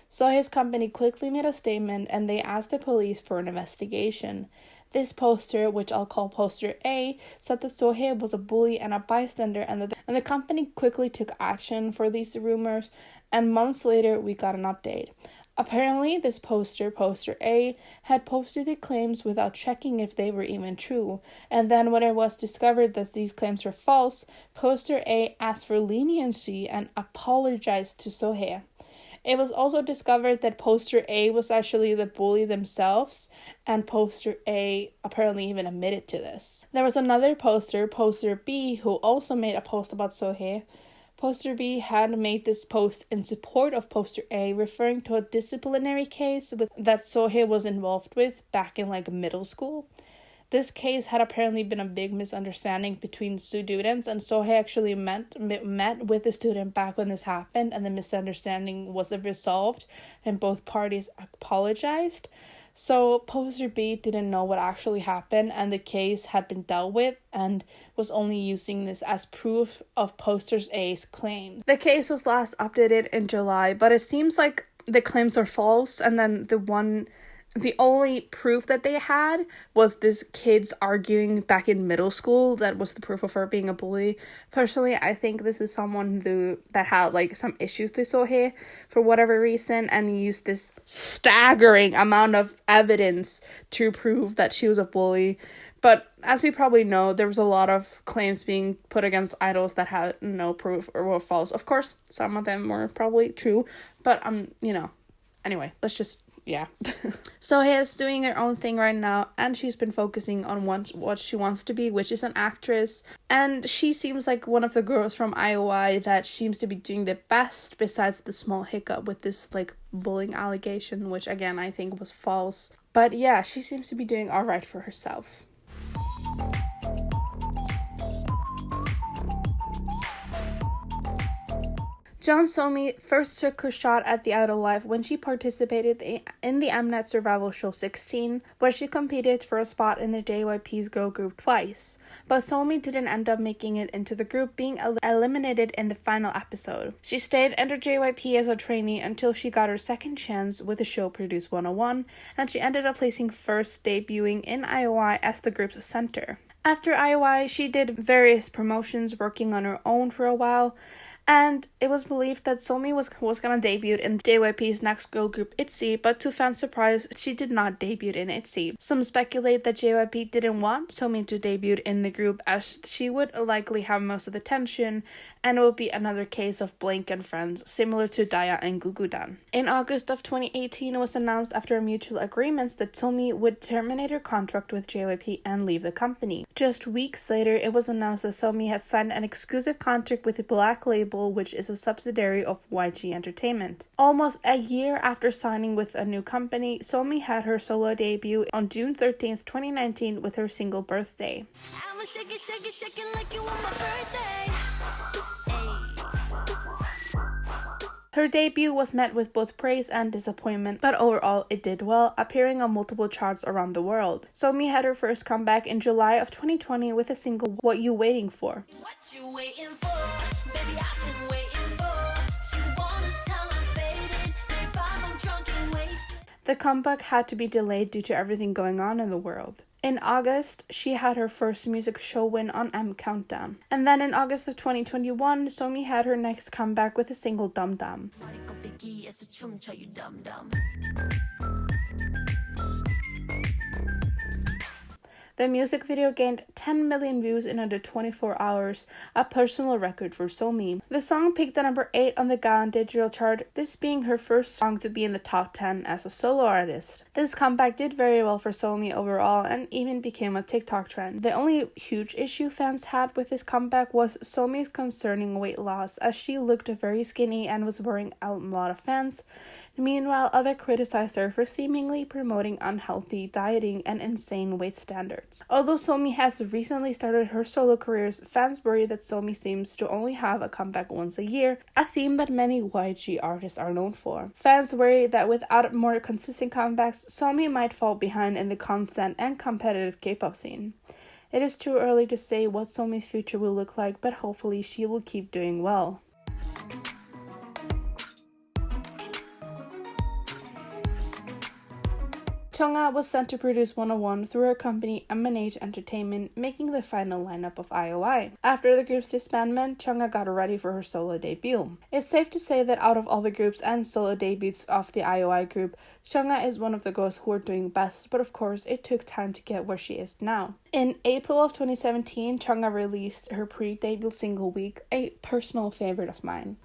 SOHYE's company quickly made a statement and they asked the police for an investigation. This poster, which I'll call poster A, said that SOHYE was a bully and a bystander, and the company quickly took action for these rumors, and months later we got an update. Apparently, this poster A, had posted the claims without checking if they were even true, and then when it was discovered that these claims were false, poster A asked for leniency and apologized to SOHYE. It was also discovered that poster A was actually the bully themselves, and poster A apparently even admitted to this. There was another poster B, who also made a post about SOHYE. Poster B had made this post in support of poster A, referring to a disciplinary case that SOHYE was involved with back in middle school. This case had apparently been a big misunderstanding between students, and SOHYE actually met with the student back when this happened, and the misunderstanding was resolved, and both parties apologized. So poster B didn't know what actually happened, and the case had been dealt with, and was only using this as proof of poster A's claim. The case was last updated in July, but it seems like the claims are false, and then the only proof that they had was this kids arguing back in middle school. That was the proof of her being a bully. Personally, I think this is someone that had some issues with SOHYE for whatever reason, and used this staggering amount of evidence to prove that she was a bully. But as we probably know, there was a lot of claims being put against idols that had no proof or were false. Of course, some of them were probably true, but anyway, let's just yeah. SOHYE is doing her own thing right now, and she's been focusing on what she wants to be, which is an actress. And she seems like one of the girls from IOI that seems to be doing the best, besides the small hiccup with this bullying allegation, which again I think was false. But yeah, she seems to be doing alright for herself. Jeon SOMI first took her shot at the idol life when she participated in the Mnet survival show 16, where she competed for a spot in the JYP's girl group twice. But SOMI didn't end up making it into the group, being eliminated in the final episode. She stayed under JYP as a trainee until she got her second chance with the show Produce 101, and she ended up placing first, debuting in IOI as the group's center. After IOI, she did various promotions, working on her own for a while, and it was believed that SOMI was gonna debut in JYP's next girl group ITZY, but to fans' surprise, she did not debut in ITZY. Some speculate that JYP didn't want SOMI to debut in the group, as she would likely have most of the attention, and it would be another case of Blink and Friends, similar to Daya and GUGUDAN. In August of 2018, it was announced after mutual agreements that SOMI would terminate her contract with JYP and leave the company. Just weeks later, it was announced that SOMI had signed an exclusive contract with the Black Label, which is a subsidiary of YG Entertainment. Almost a year after signing with a new company, SOMI had her solo debut on June 13th, 2019 with her single Birthday. I'ma shake it like you want my birthday. Her debut was met with both praise and disappointment, but overall it did well, appearing on multiple charts around the world. SOMI had her first comeback in July of 2020 with the single What You Waiting For. What you waiting for? Baby, I've been waiting for. You want this time I'm faded. Baby, I'm drunk and wasted. The comeback had to be delayed due to everything going on in the world. In August, she had her first music show win on M Countdown. And then in August of 2021, SOMI had her next comeback with the single Dum Dum. The music video gained 10 million views in under 24 hours, a personal record for SOMI. The song peaked at number 8 on the Gaon digital chart, this being her first song to be in the top 10 as a solo artist. This comeback did very well for SOMI overall and even became a TikTok trend. The only huge issue fans had with this comeback was SOMI's concerning weight loss, as she looked very skinny and was worrying a lot of fans. Meanwhile, others criticized her for seemingly promoting unhealthy dieting and insane weight standards. Although SOMI has recently started her solo careers, fans worry that SOMI seems to only have a comeback once a year, a theme that many YG artists are known for. Fans worry that without more consistent comebacks, SOMI might fall behind in the constant and competitive K-pop scene. It is too early to say what SOMI's future will look like, but hopefully she will keep doing well. Chungha was sent to produce 101 through her company M&H Entertainment, making the final lineup of IOI. After the group's disbandment, Chungha got ready for her solo debut. It's safe to say that out of all the groups and solo debuts of the IOI group, Chungha is one of the girls who are doing best, but of course it took time to get where she is now. In April of 2017, Chungha released her pre-debut single Week, a personal favorite of mine.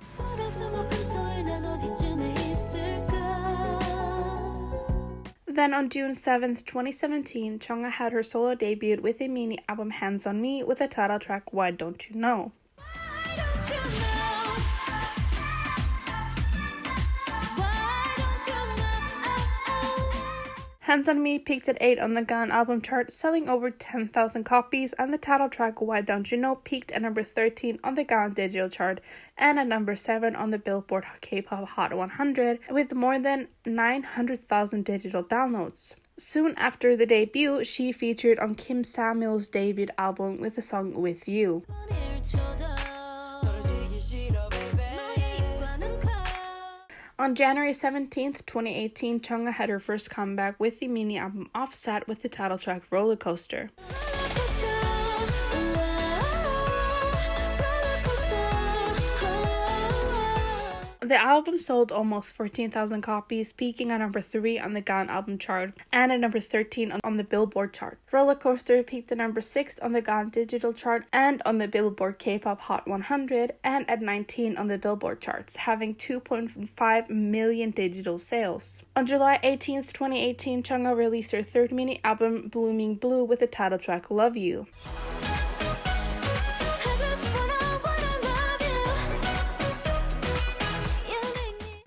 Then on June 7th, 2017, Chungha had her solo debut with a mini album Hands on Me with the title track Why Don't You Know. Hands on Me peaked at 8 on the GUGUDAN album chart, selling over 10,000 copies, and the title track Why Don't You Know peaked at number 13 on the GUGUDAN digital chart and at number 7 on the Billboard K-pop Hot 100 with more than 900,000 digital downloads. Soon after the debut, she featured on Kim Samuel's debut album with the song With You. On January 17th, 2018, Chungha had her first comeback with the mini album Offset with the title track Roller Coaster. The album sold almost 14,000 copies, peaking at number 3 on the GUGUDAN album chart and at number 13 on the Billboard chart. Roller Coaster peaked at number 6 on the GUGUDAN digital chart and on the Billboard K-pop Hot 100 and at 19 on the Billboard charts, having 2.5 million digital sales. On July 18th, 2018, Chungha released her third mini album Blooming Blue with the title track Love You.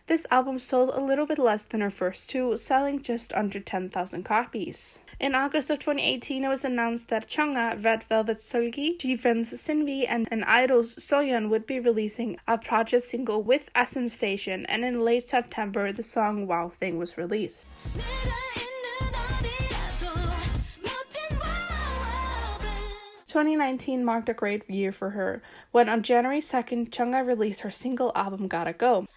This album sold a little bit less than her first two, selling just under 10,000 copies. In August of 2018, it was announced that Chungha, Red Velvet's SOHYE, G-Friend's Sinvi, and Idol's Soyeon would be releasing a project single with SM Station, and in late September, the song Wow Thing was released. 2019 marked a great year for her, when on January 2nd, Chungha released her single album Gotta Go.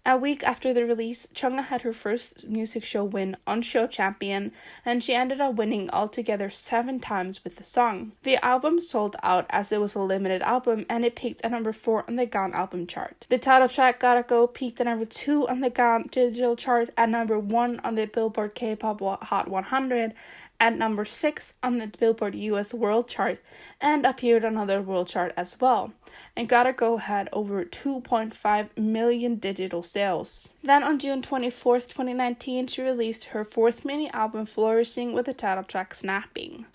A week after the release, Chungha had her first music show win on Show Champion, and she ended up winning altogether 7 times with the song. The album sold out as it was a limited album, and it peaked at number 4 on the GUGUDAN album chart. The title track Gotta Go peaked at number 2 on the GUGUDAN digital chart, at number 1 on the Billboard K-pop Hot 100, at number 6 on the Billboard US World Chart, and appeared on another world chart as well. And Gotta Go had over 2.5 million digital sales. Then on June 24th, 2019, she released her 4th mini album Flourishing with the title track Snapping.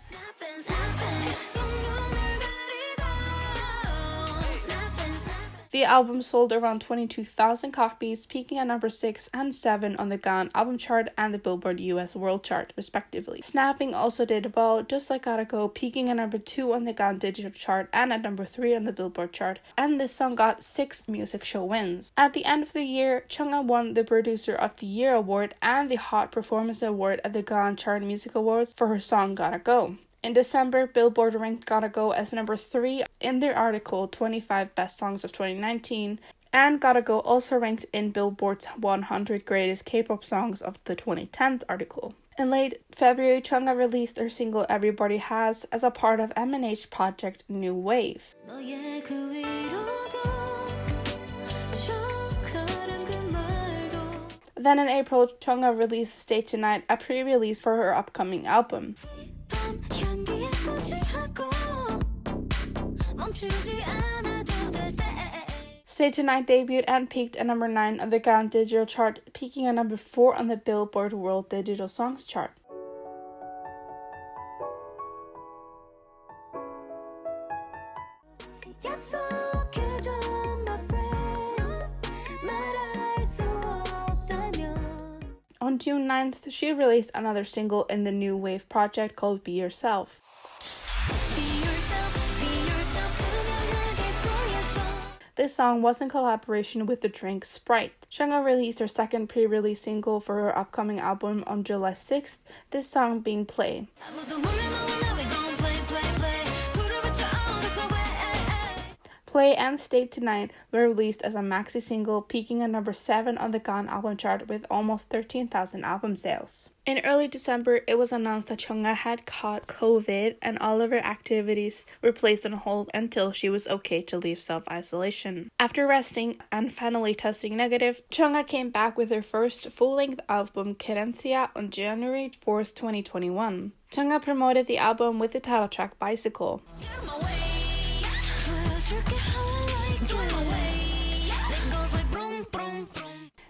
The album sold around 22,000 copies, peaking at number 6 and 7 on the GUGUDAN album chart and the Billboard US World Chart, respectively. Snapping also did well, just like Gotta Go, peaking at number 2 on the GUGUDAN digital chart and at number 3 on the Billboard chart, and this song got 6 music show wins. At the end of the year, Chungha won the Producer of the Year award and the Hot Performance award at the GUGUDAN Chart Music Awards for her song Gotta Go. In December, Billboard ranked Gotta Go as number 3 in their article 25 Best Songs of 2019, and Gotta Go also ranked in Billboard's 100 Greatest K-pop Songs of the 2010 article. In late February, Chungha released her single Everybody Has as a part of M&H project New Wave. Then in April, Chungha released Stay Tonight, a pre-release for her upcoming album. Stay Tonight debuted and peaked at number 9 on the GUGUDAN digital chart, peaking at number 4 on the Billboard World Digital Songs chart. On June 9th, she released another single in the New Wave project called Be Yourself. This song was in collaboration with the drink Sprite. Chungha released her second pre-release single for her upcoming album on July 6th, this song being Play. Play and Stay Tonight were released as a maxi single, peaking at number 7 on the GUGUDAN album chart with almost 13,000 album sales. In early December, it was announced that CHUNGHA had caught COVID and all of her activities were placed on hold until she was okay to leave self-isolation. After resting and finally testing negative, CHUNGHA came back with her first full-length album Querencia on January 4th, 2021. CHUNGHA promoted the album with the title track Bicycle.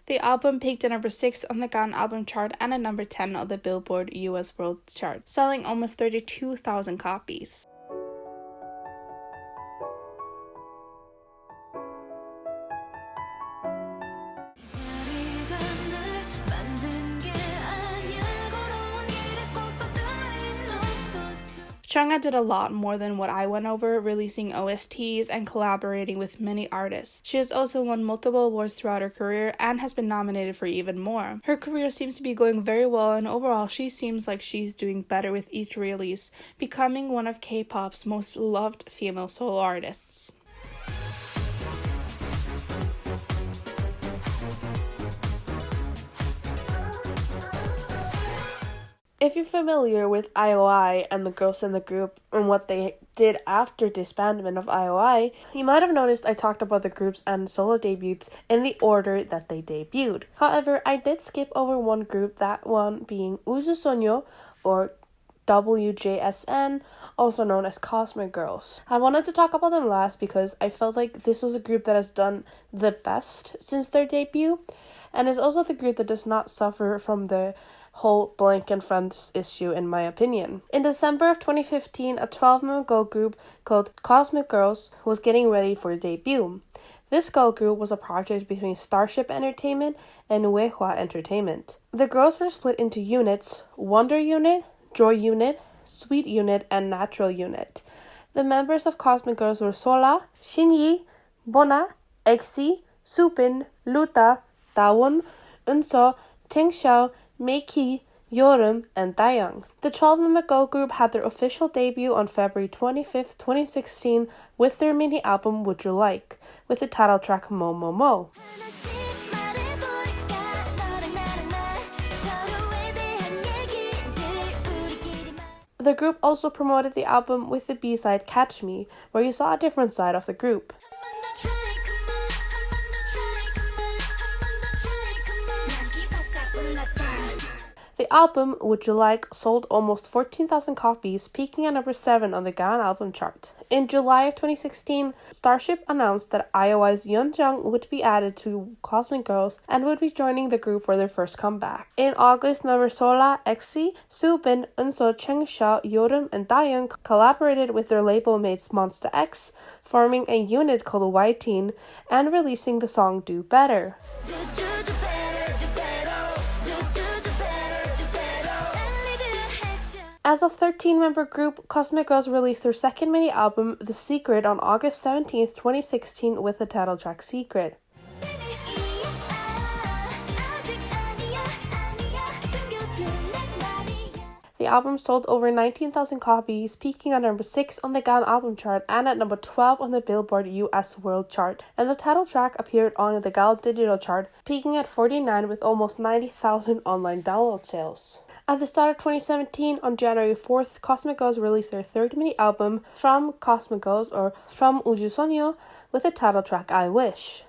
The album peaked at number 6 on the GUGUDAN album chart and at number 10 on the Billboard US World Chart, selling almost 32,000 copies. CHUNGHA did a lot more than what I went over, releasing OSTs and collaborating with many artists. She has also won multiple awards throughout her career and has been nominated for even more. Her career seems to be going very well, and overall she seems like she's doing better with each release, becoming one of K-pop's most loved female solo artists. If you're familiar with IOI and the girls in the group and what they did after disbandment of IOI, you might have noticed I talked about the groups and solo debuts in the order that they debuted. However, I did skip over one group, that one being 우주소녀 or WJSN, also known as Cosmic Girls. I wanted to talk about them last because I felt like this was a group that has done the best since their debut, and is also the group that does not suffer from the whole blank and friends issue, in my opinion. In December of 2015, a 12-member girl group called Cosmic Girls was getting ready for a debut. This girl group was a project between Starship Entertainment and WEKI Entertainment. The girls were split into units: Wonder Unit, Joy Unit, Sweet Unit, and Natural Unit. The members of Cosmic Girls were Sola, Shinee, Bona, EXI, Supin, Luta, Dawon, Unso, Chengxiao, MEKI, Yorum, and Dayoung. The 12-member girl group had their official debut on February 25th, 2016 with their mini album Would You Like, with the title track Mo Mo Mo. The group also promoted the album with the B-side Catch Me, where you saw a different side of the group. The album, Would You Like, sold almost 14,000 copies, peaking at number 7 on the GUGUDAN album chart. In July of 2016, Starship announced that IOI's Yeonjung would be added to Cosmic Girls and would be joining the group for their first comeback. In August, members Sola, EXI, Soobin, Unso, Chengxiao, Yorum, and Dayoung collaborated with their label mates Monsta X, forming a unit called Y-Teen and releasing the song Do Better. As a 13-member group, Cosmic Girls released their second mini album, The Secret, on August 17th, 2016 with the title track Secret. The album sold over 19,000 copies, peaking at number 6 on the GUGUDAN album chart and at number 12 on the Billboard US World Chart, and the title track appeared on the GAL Digital Chart, peaking at 49 with almost 90,000 online download sales. At the start of 2017, on January 4th, Cosmic Girls released their third mini album, From Cosmic Girls, or From 우주소녀, with the title track I Wish.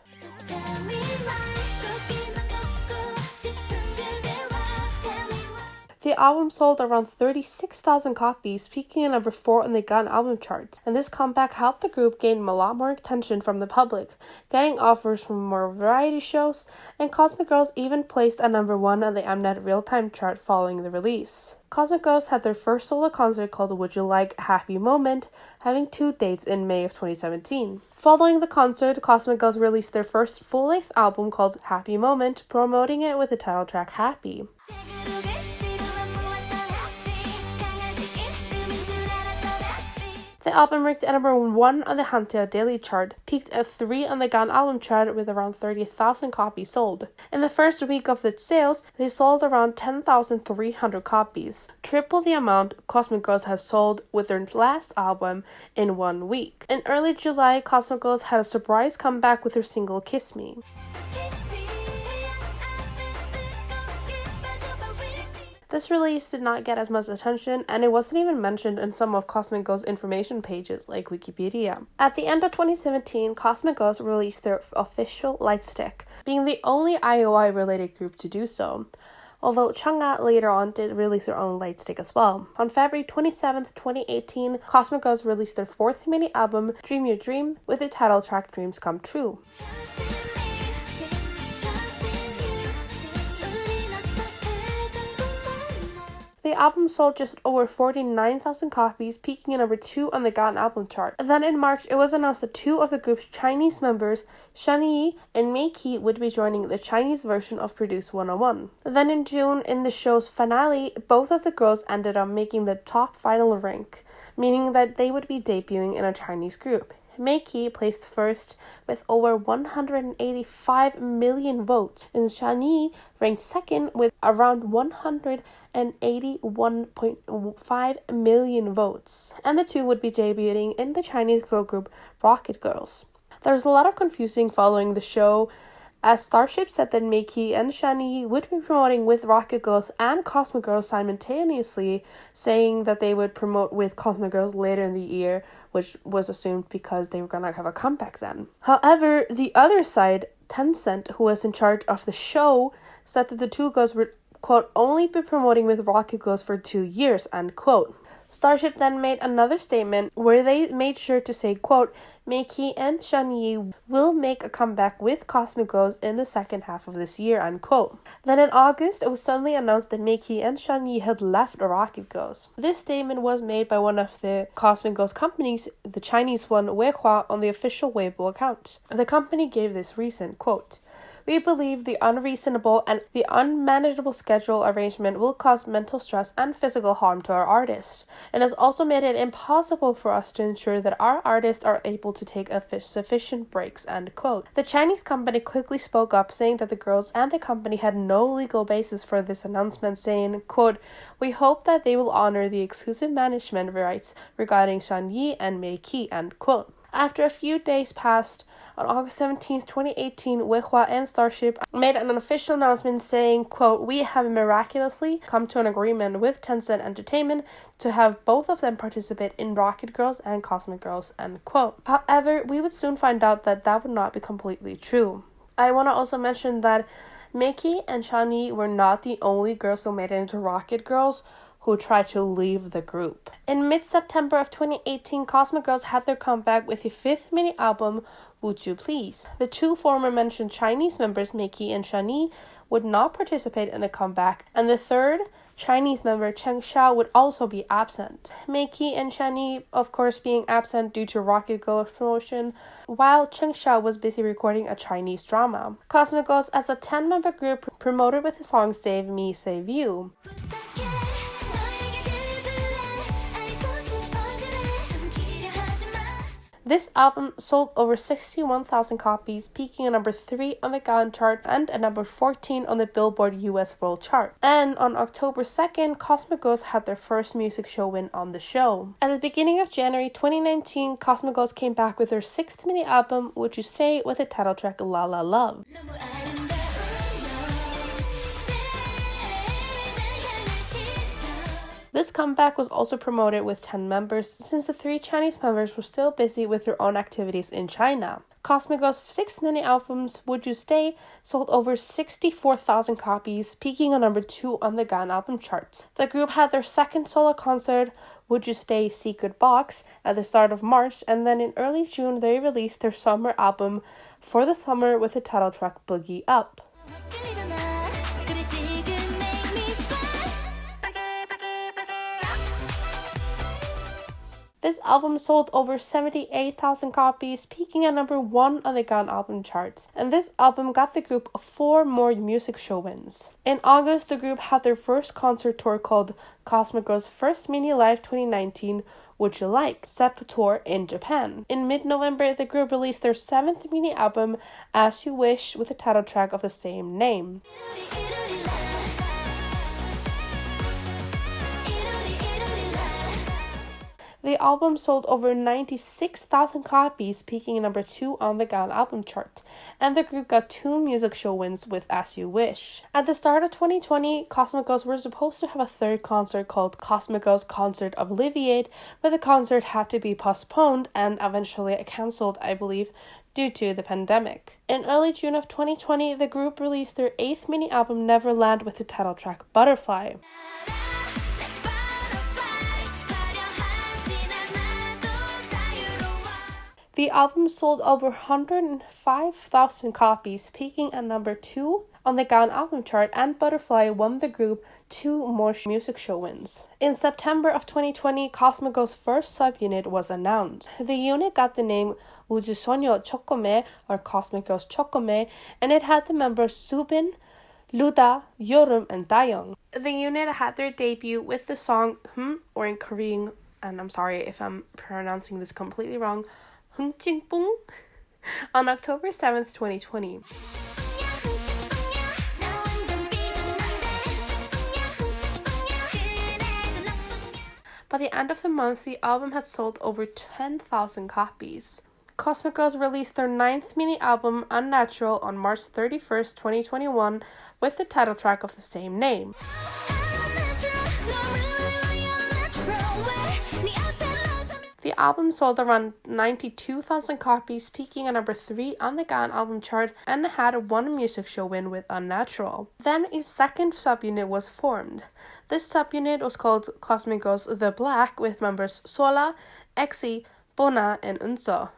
The album sold around 36,000 copies, peaking at number 4 on the GUGUDAN album charts, and this comeback helped the group gain a lot more attention from the public, getting offers from more variety shows, and Cosmic Girls even placed at number 1 on the Mnet Real-Time chart following the release. Cosmic Girls had their first solo concert called Would You Like Happy Moment, having 2 dates in May of 2017. Following the concert, Cosmic Girls released their first full-length album called Happy Moment, promoting it with the title track Happy. The album ranked at number 1 on the Hanteo Daily Chart, peaked at 3 on the GUGUDAN album chart with around 30,000 copies sold. In the first week of its sales, they sold around 10,300 copies, triple the amount Cosmic Girls has sold with their last album in 1 week. In early July, Cosmic Girls had a surprise comeback with their single Kiss Me. This release did not get as much attention, and it wasn't even mentioned in some of Cosmic Girls' information pages like Wikipedia. At the end of 2017, Cosmic Girls released their official lightstick, being the only IOI-related group to do so, although CHUNGHA later on did release their own lightstick as well. On February 27th, 2018, Cosmic Girls released their 4th mini album, Dream Your Dream, with the title track Dreams Come True. The album sold just over 49,000 copies, peaking at number 2 on the GUGUDAN album chart. Then in March, it was announced that 2 of the group's Chinese members, shinee and MEKI, would be joining the Chinese version of Produce 101. Then in June, in the show's finale, both of the girls ended up making the top final rank, meaning that they would be debuting in a Chinese group. MEKI placed first with over 185 million votes, and shinee ranked second with around 181.5 million votes. And the two would be debuting in the Chinese girl group Rocket Girls. There's a lot of confusing following the show, as Starship said that MEKI and shinee would be promoting with Rocket Girls and Cosmic Girls simultaneously, saying that they would promote with Cosmic Girls later in the year, which was assumed because they were going to have a comeback then. However, the other side, Tencent, who was in charge of the show, said that the two girls would, quote, only be promoting with Rocket Girls for 2 years, end quote. Starship then made another statement where they made sure to say, quote, MEKI and shinee will make a comeback with Cosmic Girls in the second half of this year, end quote. Then in August, it was suddenly announced that MEKI and shinee had left Rocket Girls. This statement was made by one of the Cosmic Girls companies, the Chinese one, WEKI, on the official Weibo account. The company gave this reason, quote, we believe the unreasonable and the unmanageable schedule arrangement will cause mental stress and physical harm to our artists, and has also made it impossible for us to ensure that our artists are able to take sufficient breaks, end quote. The Chinese company quickly spoke up, saying that the girls and the company had no legal basis for this announcement, saying, quote, we hope that they will honor the exclusive management rights regarding shinee and MEKI, end quote. After a few days passed, on August 17, 2018, WEKI and Starship made an official announcement saying, quote, we have miraculously come to an agreement with Tencent Entertainment to have both of them participate in Rocket Girls and Cosmic Girls, end quote. However, we would soon find out that that would not be completely true. I want to also mention that MEKI and shinee were not the only girls who made it into Rocket Girls who tried to leave the group. In mid-September of 2018, Cosmic Girls had their comeback with a 5th mini album, Would You Please. The 2 former mentioned Chinese members, MEKI and shinee, would not participate in the comeback, and the 3rd Chinese member, Chengsha, would also be absent. MEKI and shinee, of course, being absent due to Rocket Girls promotion, while Chengsha was busy recording a Chinese drama. Cosmic Girls, as a 10-member group, promoted with the song Save Me, Save You. This album sold over 61,000 copies, peaking at number 3 on the GUGUDAN chart and at number 14 on the Billboard US World Chart. And on October 2nd, Cosmic Girls had their first music show win on the show. At the beginning of January 2019, Cosmic Girls came back with their 6th mini album, Would You Stay, with the title track La La Love. This comeback was also promoted with 10 members, since the 3 Chinese members were still busy with their own activities in China. Cosmic Girls' 6 mini albums, Would You Stay, sold over 64,000 copies, peaking on number 2 on the GUGUDAN album chart. The group had their 2nd solo concert, Would You Stay Secret Box, at the start of March, and then in early June they released their summer album For the Summer with the title track Boogie Up. This album sold over 78,000 copies, peaking at number 1 on the GUGUDAN album charts, and this album got the group 4 more music show wins. In August, the group had their first concert tour called Cosmic Girls' First Mini Live 2019, Would You Like, SEP tour in Japan. In mid-November, the group released their 7th mini album, As You Wish, with a title track of the same name. The album sold over 96,000 copies, peaking at number 2 on the GUGUDAN album chart, and the group got 2 music show wins with As You Wish. At the start of 2020, Cosmic Girls were supposed to have a third concert called Cosmic Girls Concert Obliviate, but the concert had to be postponed and eventually cancelled, I believe, due to the pandemic. In early June of 2020, the group released their 8th mini album Neverland with the title track Butterfly. The album sold over 105,000 copies, peaking at number 2 on the GUGUDAN album chart, and Butterfly won the group 2 more music show wins. In September of 2020, Cosmic Girls' first subunit was announced. The unit got the name 우주소녀 초코메, or Cosmic Girls Chocome, and it had the members Subin, Luda, Yorum, and Dayoung. The unit had their debut with the song or in Korean, and I'm sorry if I'm pronouncing this completely wrong, 흥찡뿡, on October 7th, 2020. By the end of the month, the album had sold over 10,000 copies. Cosmic Girls released their 9th mini album, Unnatural, on March 31st, 2021, with the title track of the same name. The album sold around 92,000 copies, peaking at number 3 on the GUGUDAN album chart, and had 1 music show win with Unnatural. Then a second subunit was formed. This subunit was called Cosmic Girls The Black, with members Sola, EXI, Bona, and Unso.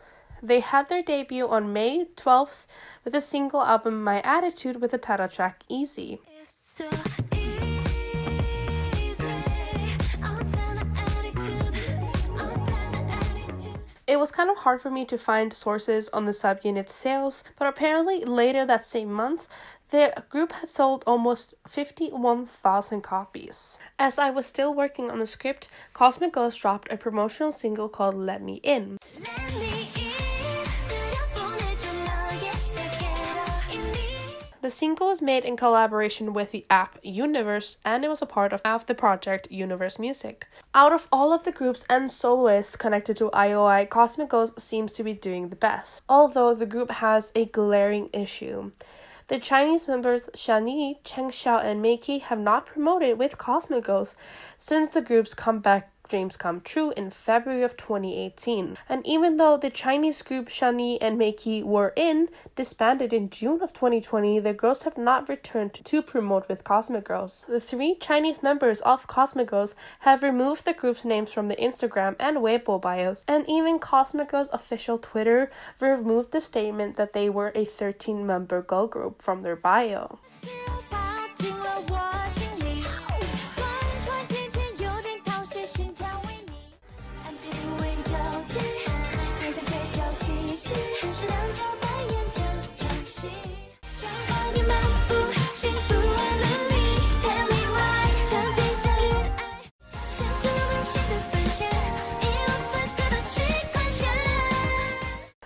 They had their debut on May 12th with the single album My Attitude with the title track Easy. It was kind of hard for me to find sources on the subunit sales, but apparently later that same month, the group had sold almost 51,000 copies. As I was still working on the script, Cosmic Girls dropped a promotional single called Let Me In. The single was made in collaboration with the app Universe, and it was a part of the project Universe Music. Out of all of the groups and soloists connected to IOI, Cosmic Girls seems to be doing the best, although the group has a glaring issue. The Chinese members Shinee, Xiao, and MEKI have not promoted with Cosmic Girls since the group's comeback dreams come true in February of 2018. And even though the Chinese group Shinee and MEKI were disbanded in June of 2020, the girls have not returned to promote with Cosmic Girls. The 3 Chinese members of Cosmic Girls have removed the group's names from the Instagram and Weibo bios, and even Cosmic Girls' official Twitter removed the statement that they were a 13-member girl group from their bio.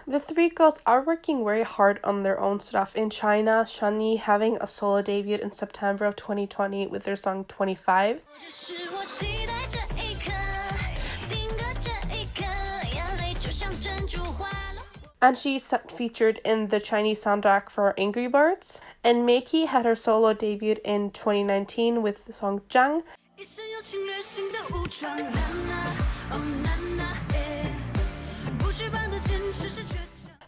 The 3 girls are working very hard on their own stuff in China, Shinee having a solo debut in September of 2020 with their song 25. And she's featured in the Chinese soundtrack for Angry Birds. And MEKI had her solo debut in 2019 with the song Zhang.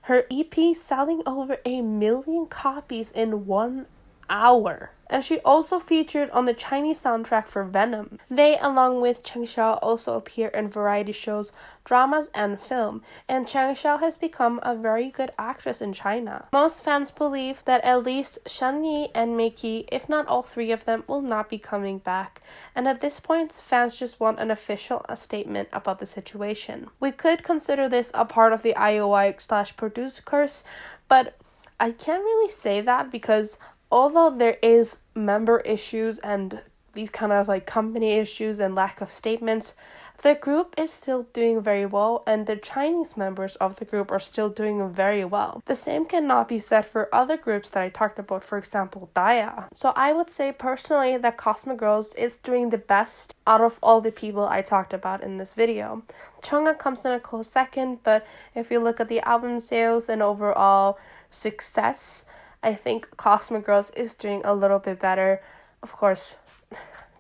Her EP selling over 1 million copies in 1 hour. And she also featured on the Chinese soundtrack for Venom. They, along with Cheng Xiao, also appear in variety shows, dramas, and film. And Cheng Xiao has become a very good actress in China. Most fans believe that at least Shinee and MEKI, if not all three of them, will not be coming back. And at this point, fans just want an official statement about the situation. We could consider this a part of the IOI/produce curse, but I can't really say that because although there is member issues and these kind of like company issues and lack of statements, the group is still doing very well and the Chinese members of the group are still doing very well. The same cannot be said for other groups that I talked about, for example, Daya. So I would say personally that Cosmic Girls is doing the best out of all the people I talked about in this video. CHUNGHA comes in a close second, but if you look at the album sales and overall success, I think Cosmic Girls is doing a little bit better. Of course,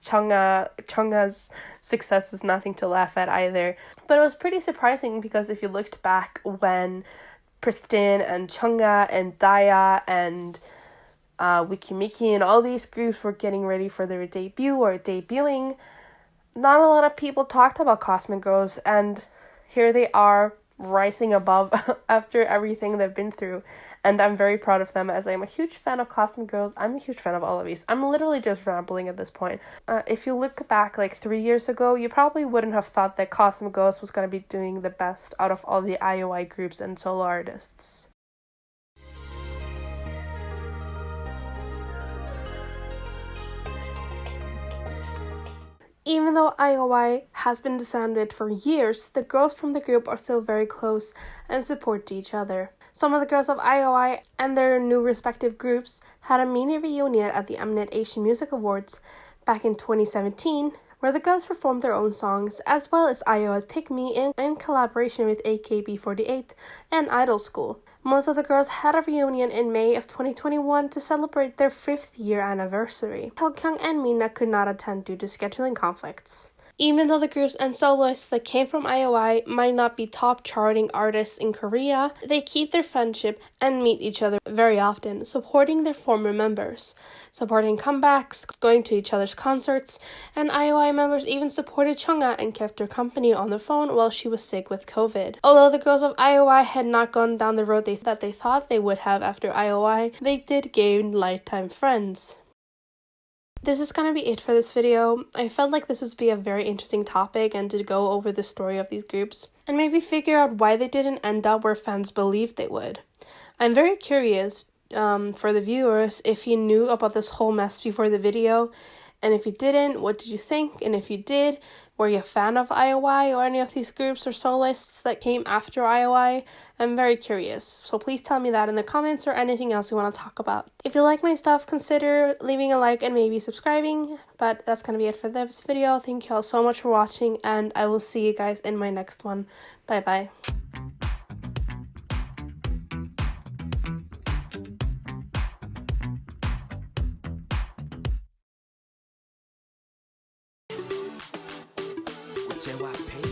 CHUNGHA's success is nothing to laugh at either. But it was pretty surprising because if you looked back when PRISTIN and CHUNGHA and Daya and WEKI and all these groups were getting ready for their debut or debuting, not a lot of people talked about Cosmic Girls, and here they are rising above after everything they've been through. And I'm very proud of them as I'm a huge fan of Cosmic Girls. I'm a huge fan of all of these. I'm literally just rambling at this point. If you look back like 3 years ago, you probably wouldn't have thought that Cosmic Girls was going to be doing the best out of all the IOI groups and solo artists. Even though IOI has been disbanded for years, the girls from the group are still very close and support each other. Some of the girls of IOI and their new respective groups had a mini reunion at the Eminent Asian Music Awards back in 2017, where the girls performed their own songs, as well as IOI's Pick Me in collaboration with AKB48 and Idol School. Most of the girls had a reunion in May of 2021 to celebrate their 5th year anniversary. Hyung and Mina could not attend due to scheduling conflicts. Even though the groups and soloists that came from IOI might not be top charting artists in Korea, they keep their friendship and meet each other very often, supporting their former members, supporting comebacks, going to each other's concerts, and IOI members even supported CHUNGHA and kept her company on the phone while she was sick with COVID. Although the girls of IOI had not gone down the road that they thought they would have after IOI, they did gain lifetime friends. This is going to be it for this video. I felt like this would be a very interesting topic and to go over the story of these groups and maybe figure out why they didn't end up where fans believed they would. I'm very curious for the viewers if you knew about this whole mess before the video, and if you didn't, what did you think? And if you did, were you a fan of IOI or any of these groups or soloists that came after IOI? I'm very curious, so please tell me that in the comments or anything else you want to talk about. If you like my stuff, consider leaving a like and maybe subscribing, but that's going to be it for this video. Thank you all so much for watching, and I will see you guys in my next one. Bye bye. JYP.